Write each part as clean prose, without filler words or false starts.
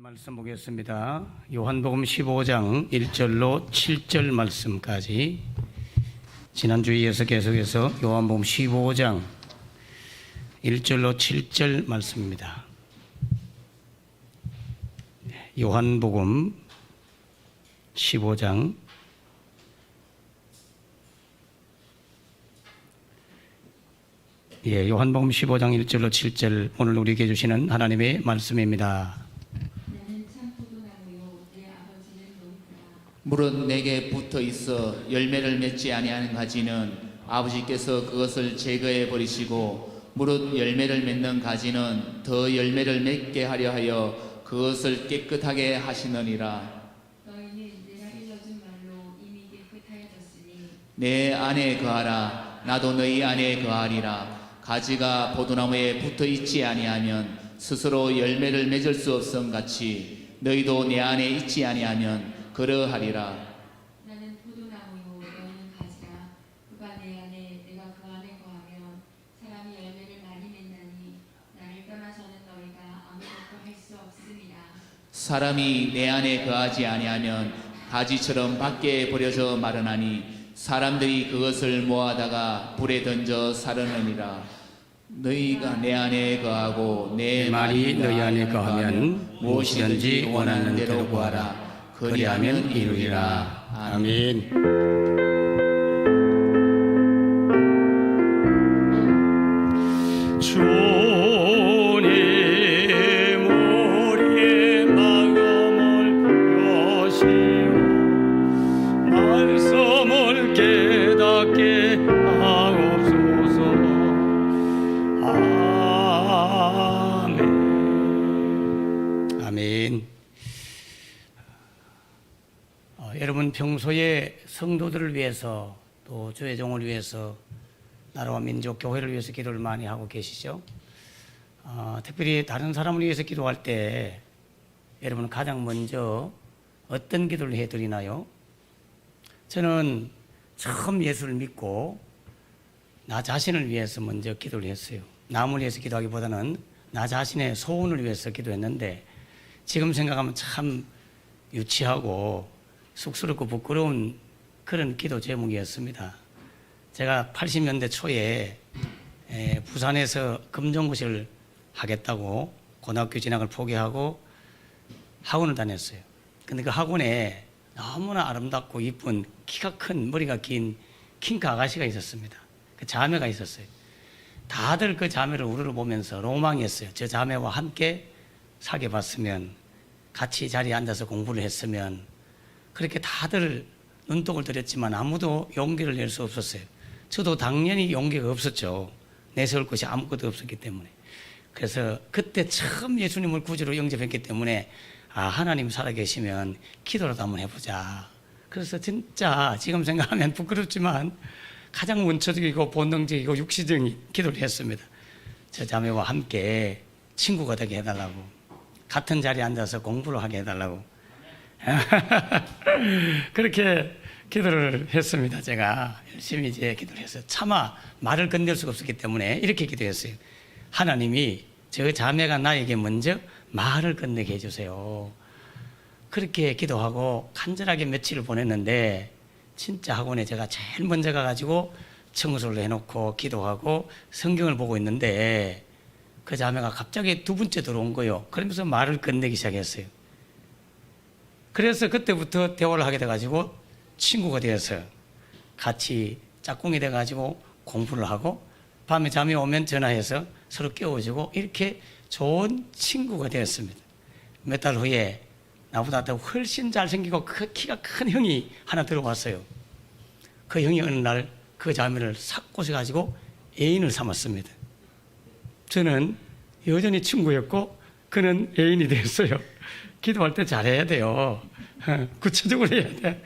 말씀 보겠습니다. 요한복음 15장 1절로 7절 말씀까지 지난주에 이어서 계속해서 요한복음 15장 1절로 7절 말씀입니다. 요한복음 15장 요한복음 15장 1절로 7절 오늘 우리에게 주시는 하나님의 말씀입니다. 물은 내게 붙어 있어 열매를 맺지 아니하는 가지는 아버지께서 그것을 제거해 버리시고 무릇 열매를 맺는 가지는 더 열매를 맺게 하려 하여 그것을 깨끗하게 하시느니라. 너희는 내가 일러준 말로 이미 깨끗하여졌으니 내 안에 거하라. 나도 너희 안에 거하리라. 가지가 포도나무에 붙어 있지 아니하면 스스로 열매를 맺을 수 없음 같이 너희도 내 안에 있지 아니하면 그러하리라. 나는 포도나무요 너희는 가지라. 그가 내 안에 내가 그 안에 거하면 사람이 열매를 많이 맺나니 나를 떠나서는 너희가 아무것도 할 수 없음이라. 사람이 내 안에 거하지 아니하면 가지처럼 밖에 버려져 마르나니 사람들이 그것을 모아다가 불에 던져 사르느니라. 너희가 내 안에 거하고 내 말이 너희 안에 거하면 무엇이든지 원하는 대로 구하라. 그리하면 이루리라. 아멘. 주님 우리의 마음을 여시오 말씀을 깨닫게 하옵소서. 아멘. 아멘. 여러분 평소에 성도들을 위해서 또 주의 종을 위해서 나라와 민족 교회를 위해서 기도를 많이 하고 계시죠. 특별히 다른 사람을 위해서 기도할 때 여러분 가장 먼저 어떤 기도를 해드리나요? 저는 처음 예수를 믿고 나 자신을 위해서 먼저 기도를 했어요. 남을 위해서 기도하기보다는 나 자신의 소원을 위해서 기도했는데 지금 생각하면 참 유치하고 쑥스럽고 부끄러운 그런 기도 제목이었습니다. 제가 80년대 초에 부산에서 검정고시를 하겠다고 고등학교 진학을 포기하고 학원을 다녔어요. 근데 그 학원에 너무나 아름답고 이쁜 키가 큰 머리가 긴 킹카 아가씨가 있었습니다. 그 자매가 있었어요. 다들 그 자매를 우르르 보면서 로망했어요. 저 자매와 함께 사귀어 봤으면 같이 자리에 앉아서 공부를 했으면 그렇게 다들 눈독을 들였지만 아무도 용기를 낼 수 없었어요. 저도 당연히 용기가 없었죠. 내세울 것이 아무것도 없었기 때문에. 그래서 그때 처음 예수님을 구주로 영접했기 때문에 하나님 살아계시면 기도라도 한번 해보자. 그래서 진짜 지금 생각하면 부끄럽지만 가장 원초적이고 본능적이고 육시적인 기도를 했습니다. 저 자매와 함께 친구가 되게 해달라고, 같은 자리에 앉아서 공부를 하게 해달라고 그렇게 기도를 했습니다. 제가 열심히 이제 기도를 했어요. 차마 말을 건넬 수가 없었기 때문에 이렇게 기도했어요. 하나님이 저 자매가 나에게 먼저 말을 건네게 해주세요. 그렇게 기도하고 간절하게 며칠을 보냈는데 진짜 학원에 제가 제일 먼저 가가지고 청소를 해놓고 기도하고 성경을 보고 있는데 그 자매가 갑자기 두 번째 들어온 거예요. 그러면서 말을 건네기 시작했어요. 그래서 그때부터 대화를 하게 돼가지고 친구가 되어서 같이 짝꿍이 돼가지고 공부를 하고 밤에 잠이 오면 전화해서 서로 깨워주고 이렇게 좋은 친구가 되었습니다. 몇 달 후에 나보다 더 훨씬 잘생기고 키가 큰 형이 하나 들어왔어요. 그 형이 어느 날 그 자매를 싹 꼬셔가지고 애인을 삼았습니다. 저는 여전히 친구였고 그는 애인이 됐어요. 기도할 때 잘해야 돼요. 구체적으로 해야 돼.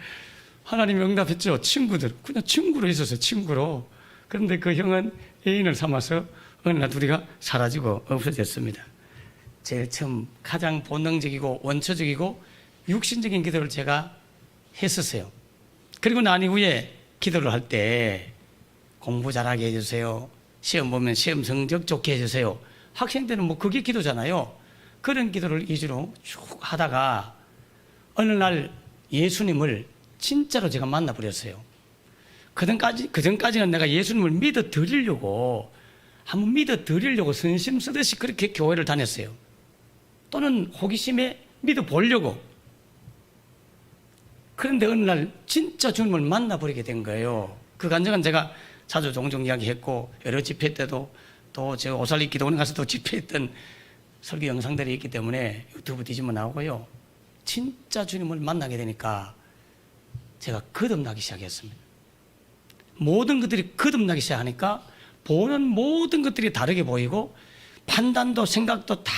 하나님이 응답했죠. 친구들. 그냥 친구로 있었어요. 친구로. 그런데 그 형은 애인을 삼아서 어느 날 둘이가 사라지고 없어졌습니다. 제일 처음 가장 본능적이고 원초적이고 육신적인 기도를 제가 했었어요. 그리고 난 이후에 기도를 할 때 공부 잘하게 해주세요. 시험 보면 시험 성적 좋게 해주세요. 학생 때는 뭐 그게 기도잖아요. 그런 기도를 위주로 쭉 하다가 어느 날 예수님을 진짜로 제가 만나버렸어요. 그전까지는 내가 예수님을 믿어드리려고, 한번 믿어드리려고 선심 쓰듯이 그렇게 교회를 다녔어요. 또는 호기심에 믿어보려고. 그런데 어느 날 진짜 주님을 만나버리게 된 거예요. 그 간증은 제가 자주 종종 이야기했고, 여러 집회 때도 또 제가 오살리 기도원 가서도 집회했던 설교 영상들이 있기 때문에 유튜브 뒤지면 나오고요. 진짜 주님을 만나게 되니까 제가 거듭나기 시작했습니다. 모든 것들이 거듭나기 시작하니까 보는 모든 것들이 다르게 보이고 판단도 생각도 다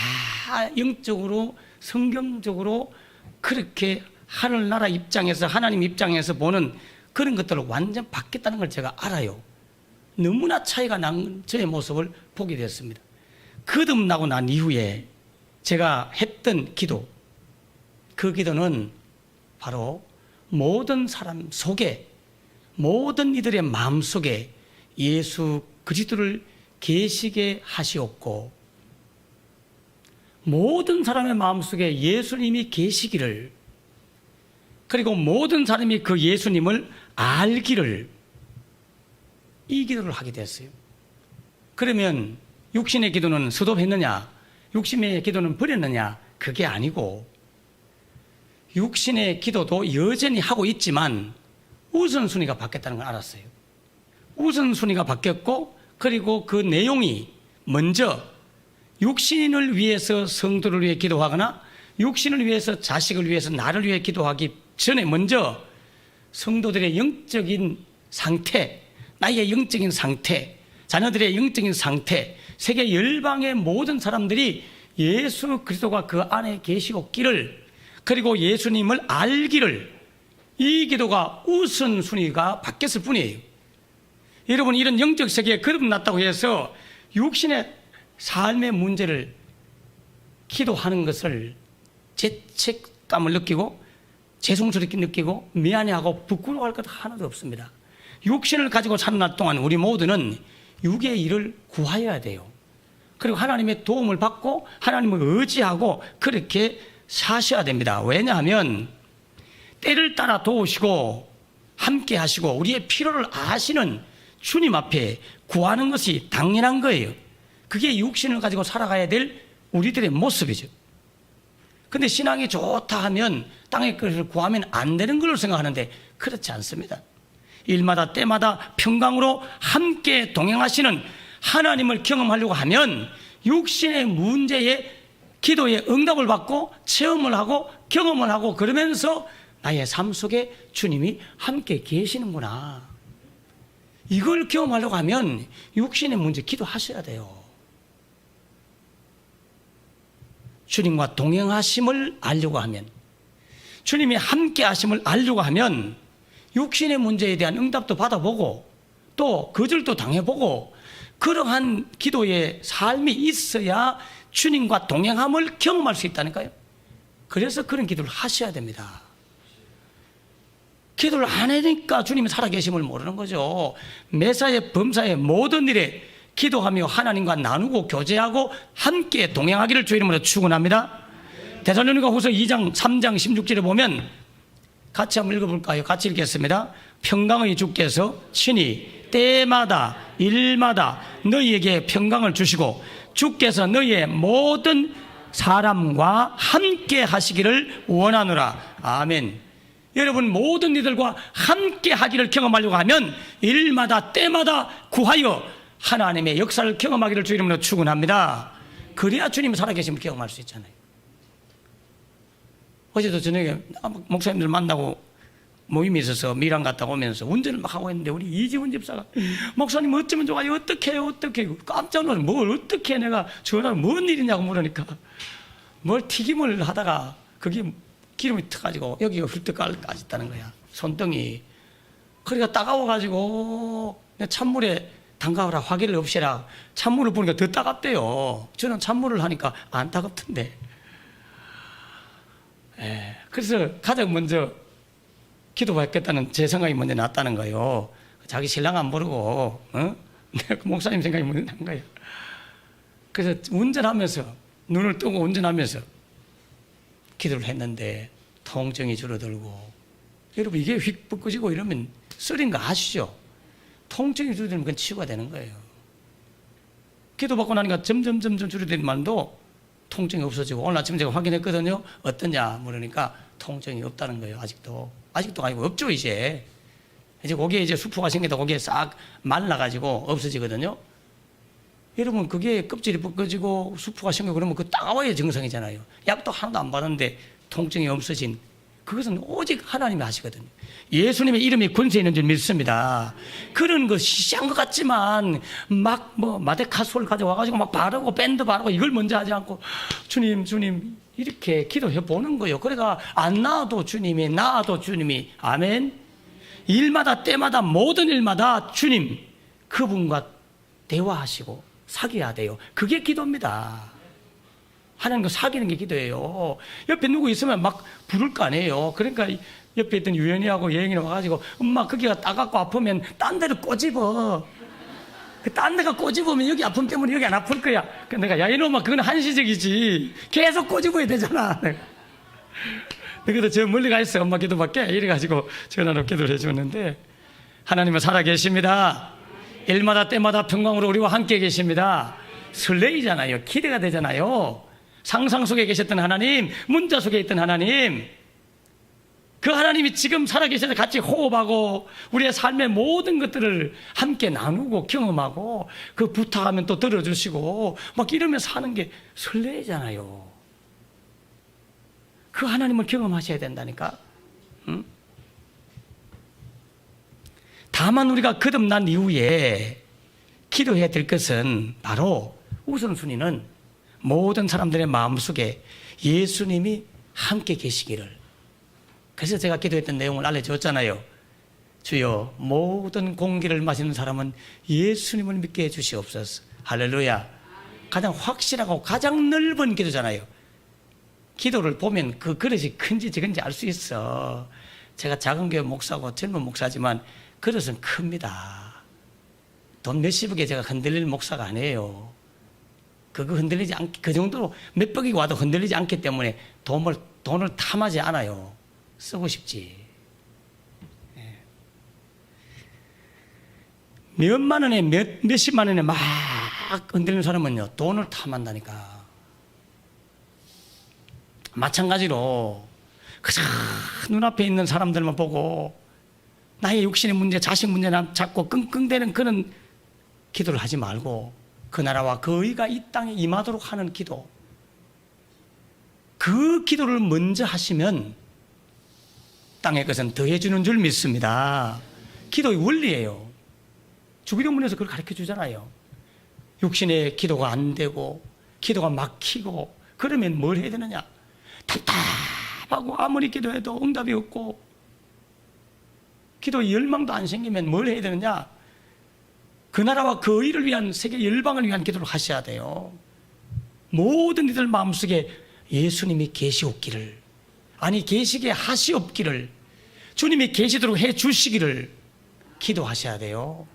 영적으로 성경적으로 그렇게 하늘나라 입장에서 하나님 입장에서 보는 그런 것들을 완전 바뀌었다는 걸 제가 알아요. 너무나 차이가 난 저의 모습을 보게 됐습니다. 거듭나고 난 이후에 제가 했던 기도, 그 기도는 바로 모든 사람 속에, 모든 이들의 마음 속에 예수 그리스도를 계시게 하시옵고, 모든 사람의 마음 속에 예수님이 계시기를, 그리고 모든 사람이 그 예수님을 알기를, 이 기도를 하게 됐어요. 그러면 육신의 기도는 스톱했느냐, 육신의 기도는 버렸느냐, 그게 아니고 육신의 기도도 여전히 하고 있지만 우선순위가 바뀌었다는 걸 알았어요. 우선순위가 바뀌었고, 그리고 그 내용이 먼저 육신을 위해서 성도를 위해 기도하거나 육신을 위해서 자식을 위해서 나를 위해 기도하기 전에 먼저 성도들의 영적인 상태, 나의 영적인 상태, 자녀들의 영적인 상태, 세계 열방의 모든 사람들이 예수 그리스도가 그 안에 계시옵기를, 그리고 예수님을 알기를, 이 기도가 우선순위가 바뀌었을 뿐이에요. 여러분, 이런 영적 세계에 거듭났다고 해서 육신의 삶의 문제를 기도하는 것을 죄책감을 느끼고 죄송스럽게 느끼고 미안해하고 부끄러워할 것 하나도 없습니다. 육신을 가지고 사는 날 동안 우리 모두는 육의 일을 구하여야 돼요. 그리고 하나님의 도움을 받고 하나님을 의지하고 그렇게 사셔야 됩니다. 왜냐하면 때를 따라 도우시고 함께 하시고 우리의 필요를 아시는 주님 앞에 구하는 것이 당연한 거예요. 그게 육신을 가지고 살아가야 될 우리들의 모습이죠. 근데 신앙이 좋다 하면 땅의 것을 구하면 안 되는 걸로 생각하는데 그렇지 않습니다. 일마다 때마다 평강으로 함께 동행하시는 하나님을 경험하려고 하면 육신의 문제에 기도의 응답을 받고 체험을 하고 경험을 하고 그러면서 나의 삶 속에 주님이 함께 계시는구나, 이걸 경험하려고 하면 육신의 문제 기도하셔야 돼요. 주님과 동행하심을 알려고 하면, 주님이 함께 하심을 알려고 하면 육신의 문제에 대한 응답도 받아보고 또 거절도 당해보고 그러한 기도의 삶이 있어야 주님과 동행함을 경험할 수 있다니까요. 그래서 그런 기도를 하셔야 됩니다. 기도를 안 하니까 주님이 살아계심을 모르는 거죠. 매사에 범사에 모든 일에 기도하며 하나님과 나누고 교제하고 함께 동행하기를 주 이름으로 축원합니다. 데살로니가 후서 2장 3장 16절에 보면 같이 한번 읽어볼까요? 같이 읽겠습니다. 평강의 주께서 친히 때마다 일마다 너희에게 평강을 주시고 주께서 너희의 모든 사람과 함께 하시기를 원하노라. 아멘. 여러분, 모든 이들과 함께 하기를 경험하려고 하면 일마다 때마다 구하여 하나님의 역사를 경험하기를 주 이름으로 축원합니다. 그래야 주님 살아계심을 경험할 수 있잖아요. 어제도 저녁에 목사님들 만나고 모임이 있어서 미랑 갔다 오면서 운전을 막 하고 있는데 우리 이지훈 집사가 목사님 어쩌면 좋아요, 어떻게 해요, 어떻게 해요. 깜짝 놀라서 뭘 어떻게 해, 내가 전화를 뭔 일이냐고 물으니까 뭘 튀김을 하다가 그게 기름이 터가지고 여기가 훌떡 까졌다는 거야, 손등이. 그러니까 따가워가지고 찬물에 담가라, 화기를 없애라. 찬물을 부으니까 더 따갑대요. 저는 찬물을 하니까 안 따갑던데. 그래서 가장 먼저 기도받겠다는 제 생각이 먼저 났다는 거예요. 자기 신랑 안 부르고, 그 목사님 생각이 먼저 난 거예요. 그래서 운전하면서 눈을 뜨고 운전하면서 기도를 했는데 통증이 줄어들고, 여러분 이게 휙 뻗어지고 이러면 쓰린 거 아시죠? 통증이 줄어들면 그건 치유가 되는 거예요. 기도받고 나니까 점점 줄어들만도 통증이 없어지고, 오늘 아침 제가 확인했거든요. 어떠냐 물으니까 통증이 없다는 거예요. 아직도 아니고 없죠. 이제 거기에 이제 수포가 생겨도 거기에 싹 말라가지고 없어지거든요. 여러분 그게 껍질이 벗겨지고 수포가 생기고 그러면 그 따가워야 증상이잖아요. 약도 하나도 안 받았는데 통증이 없어진, 그것은 오직 하나님이 하시거든요. 예수님의 이름이 권세 있는 줄 믿습니다. 그런 거 시시한 것 같지만 막 마데카솔 가져와가지고 막 바르고 밴드 바르고 이걸 먼저 하지 않고 주님 이렇게 기도해 보는 거예요. 그래가 안 나와도 주님이, 나와도 주님이. 아멘. 일마다 때마다 모든 일마다 주님 그분과 대화하시고 사귀어야 돼요. 그게 기도입니다. 하나님과 사귀는 게 기도예요. 옆에 누구 있으면 막 부를 거 아니에요. 그러니까 옆에 있던 유연이하고 예영이 와가지고 엄마 거기가 따갑고 아프면 딴 데를 꼬집어. 딴 데가 꼬집으면 여기 아픔 때문에 여기 안 아플 거야. 내가 야 이놈아 그건 한시적이지. 계속 꼬집어야 되잖아. 그래도 저 멀리 가 있어. 엄마 기도밖에 이래가지고 전화로 기도를 해주는데, 하나님은 살아계십니다. 일마다 때마다 평강으로 우리와 함께 계십니다. 설레이잖아요. 기대가 되잖아요. 상상 속에 계셨던 하나님, 문자 속에 있던 하나님, 그 하나님이 지금 살아계셔서 같이 호흡하고 우리의 삶의 모든 것들을 함께 나누고 경험하고 그 부탁하면 또 들어주시고 막 이러면서 사는 게 설레잖아요. 그 하나님을 경험하셔야 된다니까. 응? 다만 우리가 거듭난 이후에 기도해야 될 것은 바로 우선순위는 모든 사람들의 마음속에 예수님이 함께 계시기를. 그래서 제가 기도했던 내용을 알려줬잖아요. 주여 모든 공기를 마시는 사람은 예수님을 믿게 해주시옵소서. 할렐루야. 가장 확실하고 가장 넓은 기도잖아요. 기도를 보면 그 그릇이 큰지 작은지 알 수 있어. 제가 작은 교회 목사고 젊은 목사지만 그릇은 큽니다. 돈 몇십억에 제가 흔들릴 목사가 아니에요. 그거 흔들리지 않게, 그 정도로 몇백이 와도 흔들리지 않기 때문에 돈을 탐하지 않아요. 쓰고 싶지. 몇만 원에 몇십만 원에 막 흔들리는 사람은요, 돈을 탐한다니까. 마찬가지로 그저 눈앞에 있는 사람들만 보고 나의 육신의 문제, 자식 문제나 자꾸 끙끙대는 그런 기도를 하지 말고 그 나라와 그 의가 이 땅에 임하도록 하는 기도, 그 기도를 먼저 하시면 땅의 것은 더해주는 줄 믿습니다. 기도의 원리예요. 주기도문에서 그걸 가르쳐 주잖아요. 육신의 기도가 안 되고 기도가 막히고 그러면 뭘 해야 되느냐? 답답하고 아무리 기도해도 응답이 없고 기도에 열망도 안 생기면 뭘 해야 되느냐? 그 나라와 그 의를 위한, 세계 열방을 위한 기도를 하셔야 돼요. 모든 이들 마음속에 예수님이 계시옵기를, 아니 계시게 하시옵기를, 주님이 계시도록 해 주시기를 기도하셔야 돼요.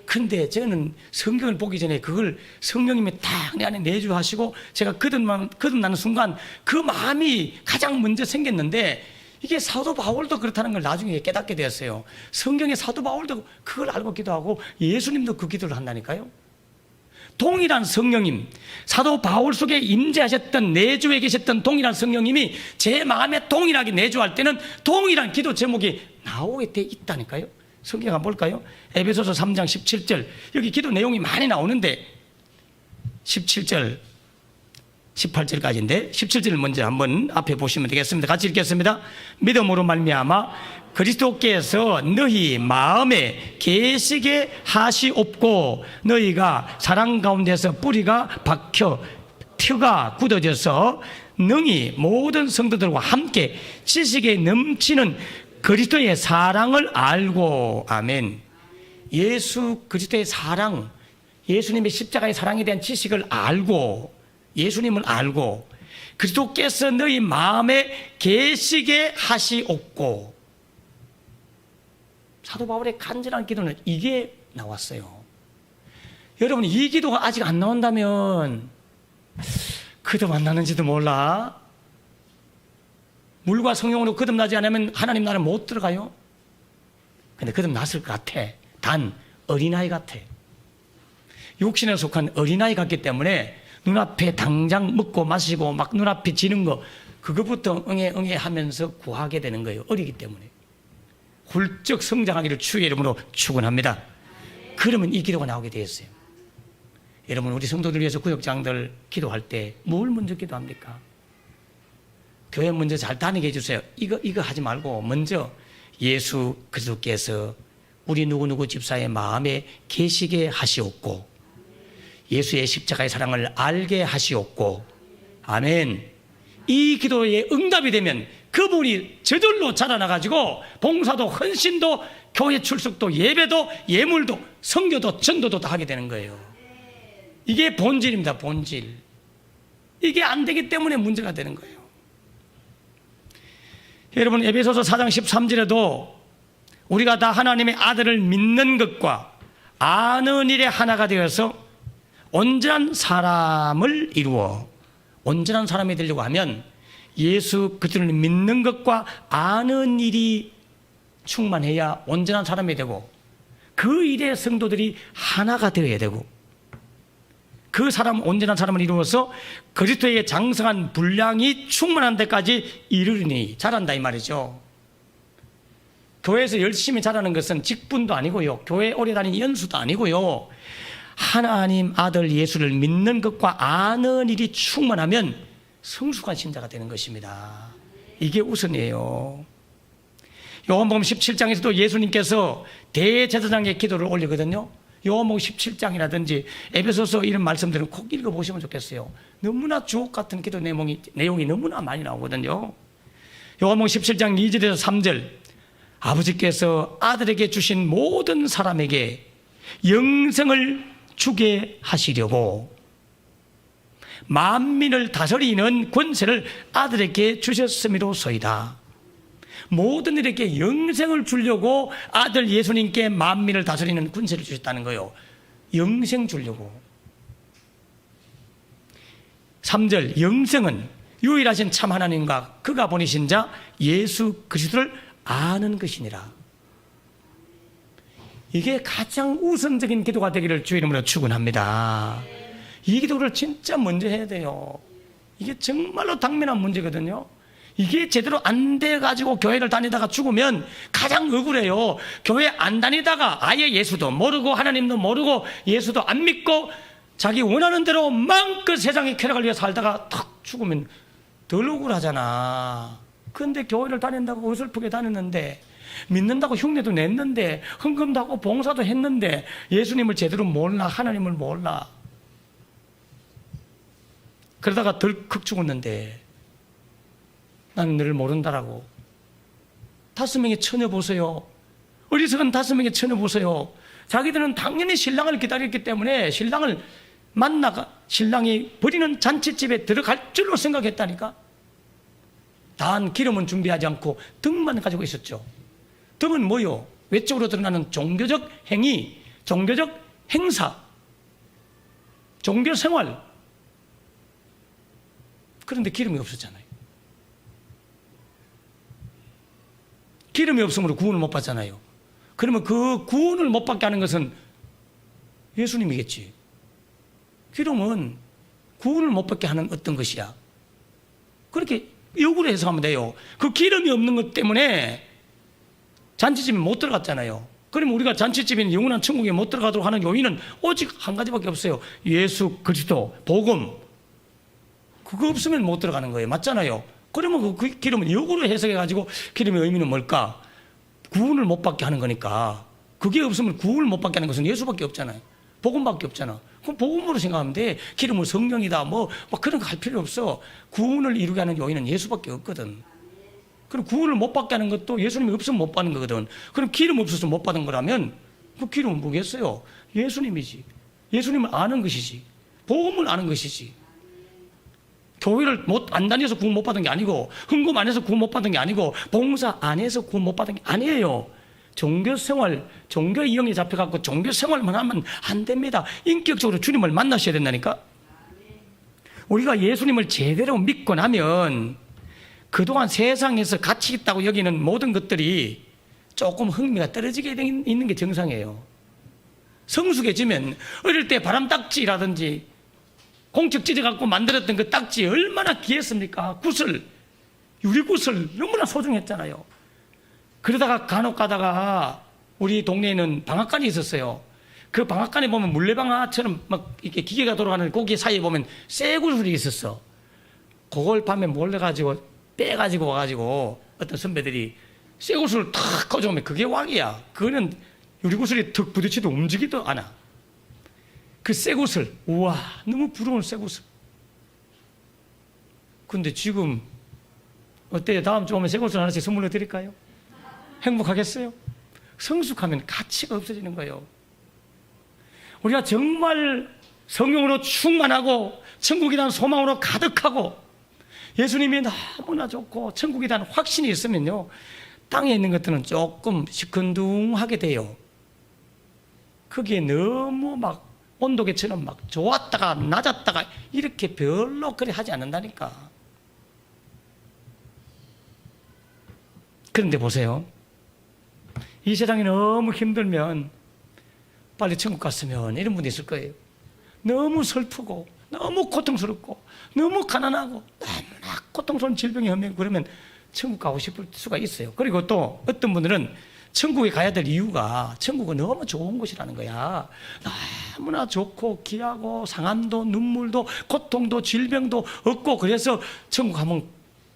근데 저는 성경을 보기 전에 그걸 성령님이 딱 내 안에 내주하시고 제가 거듭나는 순간 그 마음이 가장 먼저 생겼는데, 이게 사도 바울도 그렇다는 걸 나중에 깨닫게 되었어요. 성경의 사도 바울도 그걸 알고 기도하고 예수님도 그 기도를 한다니까요. 동일한 성령님, 사도 바울 속에 임재하셨던, 내주에 계셨던 동일한 성령님이 제 마음에 동일하게 내주할 때는 동일한 기도 제목이 나오게 돼 있다니까요. 성경 한번 볼까요? 에베소서 3장 17절. 여기 기도 내용이 많이 나오는데 17절 18절까지인데 17절을 먼저 한번 앞에 보시면 되겠습니다. 같이 읽겠습니다. 믿음으로 말미암아 그리스도께서 너희 마음에 계시게 하시옵고 너희가 사랑 가운데서 뿌리가 박혀 뼈가 굳어져서 능히 모든 성도들과 함께 지식에 넘치는 그리스도의 사랑을 알고. 아멘. 예수 그리스도의 사랑, 예수님의 십자가의 사랑에 대한 지식을 알고, 예수님을 알고 그리스도께서 너희 마음에 계시게 하시옵고. 사도 바울의 간절한 기도는 이게 나왔어요. 여러분, 이 기도가 아직 안 나온다면 거듭 안 나는지도 몰라. 물과 성령으로 거듭나지 않으면 하나님 나라에 못 들어가요. 근데 거듭났을 것 같아. 단 어린아이 같아. 육신에 속한 어린아이 같기 때문에 눈앞에 당장 먹고 마시고 막 눈앞에 지는 거 그것부터 응애 하면서 구하게 되는 거예요. 어리기 때문에. 훌쩍 성장하기를 주의 이름으로 축원합니다. 그러면 이 기도가 나오게 되었어요. 여러분, 우리 성도들 위해서 구역장들 기도할 때 뭘 먼저 기도합니까? 교회 먼저 잘 다니게 해주세요. 이거 하지 말고 먼저 예수 그리스도께서 우리 누구누구 집사의 마음에 계시게 하시옵고 예수의 십자가의 사랑을 알게 하시옵고, 아멘. 이 기도에 응답이 되면 그분이 저절로 자라나가지고 봉사도 헌신도 교회 출석도 예배도 예물도 선교도 전도도 다 하게 되는 거예요. 이게 본질입니다. 본질. 이게 안 되기 때문에 문제가 되는 거예요. 여러분, 에베소서 4장 13절에도 우리가 다 하나님의 아들을 믿는 것과 아는 일에 하나가 되어서 온전한 사람을 이루어, 온전한 사람이 되려고 하면 예수 그리스도를 믿는 것과 아는 일이 충만해야 온전한 사람이 되고, 그 일에 성도들이 하나가 되어야 되고, 그 사람, 온전한 사람을 이루어서 그리스도의 장성한 분량이 충만한 데까지 이르리니, 자란다 이 말이죠. 교회에서 열심히 자라는 것은 직분도 아니고요, 교회 오래 다닌 연수도 아니고요, 하나님 아들 예수를 믿는 것과 아는 일이 충만하면 성숙한 신자가 되는 것입니다. 이게 우선이에요. 요한복음 17장에서도 예수님께서 대제사장의 기도를 올리거든요. 요한복음 17장이라든지 에베소서 이런 말씀들은 꼭 읽어보시면 좋겠어요. 너무나 주옥 같은 기도 내용이 너무나 많이 나오거든요. 요한복음 17장 2절에서 3절, 아버지께서 아들에게 주신 모든 사람에게 영생을 주게 하시려고 만민을 다스리는 권세를 아들에게 주셨음이로소이다. 모든 일에게 영생을 주려고 아들 예수님께 만민을 다스리는 권세를 주셨다는 거예요. 영생 주려고. 3절, 영생은 유일하신 참 하나님과 그가 보내신 자 예수 그리스도를 아는 것이니라. 이게 가장 우선적인 기도가 되기를 주의 이름으로 축원합니다. 이 기도를 진짜 먼저 해야 돼요. 이게 정말로 당면한 문제거든요. 이게 제대로 안 돼가지고 교회를 다니다가 죽으면 가장 억울해요. 교회 안 다니다가 아예 예수도 모르고 하나님도 모르고 예수도 안 믿고 자기 원하는 대로 마음껏 세상의 쾌락을 위해 살다가 탁 죽으면 덜 억울하잖아. 그런데 교회를 다닌다고 어설프게 다녔는데, 믿는다고 흉내도 냈는데, 헌금도 하고 봉사도 했는데 예수님을 제대로 몰라, 하나님을 몰라. 그러다가 덜컥 죽었는데 나는 너를 모른다라고. 5명의 처녀 보세요. 어리석은 5명의 처녀 보세요. 자기들은 당연히 신랑을 기다렸기 때문에 신랑을 만나가 신랑이 버리는 잔치집에 들어갈 줄로 생각했다니까. 단 기름은 준비하지 않고 등만 가지고 있었죠. 등은 뭐요? 외적으로 드러나는 종교적 행위, 종교적 행사, 종교 생활. 그런데 기름이 없었잖아요. 기름이 없으므로 구원을 못 받잖아요. 그러면 그 구원을 못 받게 하는 것은 예수님이겠지. 기름은 구원을 못 받게 하는 어떤 것이야. 그렇게 역으로 해석하면 돼요. 그 기름이 없는 것 때문에 잔치집에 못 들어갔잖아요. 그러면 우리가 잔치집에는 영원한 천국에 못 들어가도록 하는 요인은 오직 한 가지밖에 없어요. 예수 그리스도, 복음. 그거 없으면 못 들어가는 거예요. 맞잖아요. 그러면 그 기름은 역으로 해석해가지고 기름의 의미는 뭘까? 구원을 못 받게 하는 거니까. 그게 없으면 구원을 못 받게 하는 것은 예수밖에 없잖아요. 복음밖에 없잖아. 그럼 복음으로 생각하면 돼. 기름은 성령이다. 뭐 그런 거 할 필요 없어. 구원을 이루게 하는 요인은 예수밖에 없거든. 그럼 구원을 못 받게 하는 것도 예수님이 없으면 못 받는 거거든. 그럼 기름 없어서 못 받은 거라면 그 기름은 뭐겠어요? 예수님이지. 예수님을 아는 것이지. 복음을 아는 것이지. 교회를 안 다녀서 구원 못 받은 게 아니고, 헌금 안 해서 구원 못 받은 게 아니고, 봉사 안 해서 구원 못 받은 게 아니에요. 종교생활, 종교 이형에 잡혀갖고 종교생활만 하면 안 됩니다. 인격적으로 주님을 만나셔야 된다니까. 우리가 예수님을 제대로 믿고 나면 그동안 세상에서 가치 있다고 여기는 모든 것들이 조금 흥미가 떨어지게 있는 게 정상이에요. 성숙해지면 어릴 때 바람딱지라든지 공책 찢어갖고 만들었던 그 딱지 얼마나 귀했습니까? 구슬, 유리구슬 너무나 소중했잖아요. 그러다가 간혹 가다가 우리 동네에는 방앗간이 있었어요. 그 방앗간에 보면 물레방아처럼 막 이렇게 기계가 돌아가는 고기 사이에 보면 쇠구슬이 있었어. 그걸 밤에 몰래가지고 빼가지고 와가지고 어떤 선배들이 쇠구슬을 탁 가져오면 그게 왕이야. 그거는 유리구슬이 턱 부딪히도 움직이도 않아. 그 쇠구슬, 우와, 너무 부러운 쇠구슬. 근데 지금 어때요? 다음 주 오면 쇠구슬 하나씩 선물로 드릴까요? 행복하겠어요? 성숙하면 가치가 없어지는 거예요. 우리가 정말 성령으로 충만하고 천국이라는 소망으로 가득하고 예수님이 너무나 좋고 천국에 대한 확신이 있으면요, 땅에 있는 것들은 조금 시큰둥하게 돼요. 거기에 너무 막 온도계처럼 막 좋았다가 낮았다가 이렇게 별로 그리 하지 않는다니까. 그런데 보세요. 이 세상이 너무 힘들면 빨리 천국 갔으면 이런 분이 있을 거예요. 너무 슬프고 너무 고통스럽고 너무 가난하고 너무나 고통스러운 질병이 오면 그러면 천국 가고 싶을 수가 있어요. 그리고 또 어떤 분들은 천국에 가야 될 이유가 천국은 너무 좋은 곳이라는 거야. 너무나 좋고 귀하고 상함도 눈물도 고통도 질병도 없고 그래서 천국 한번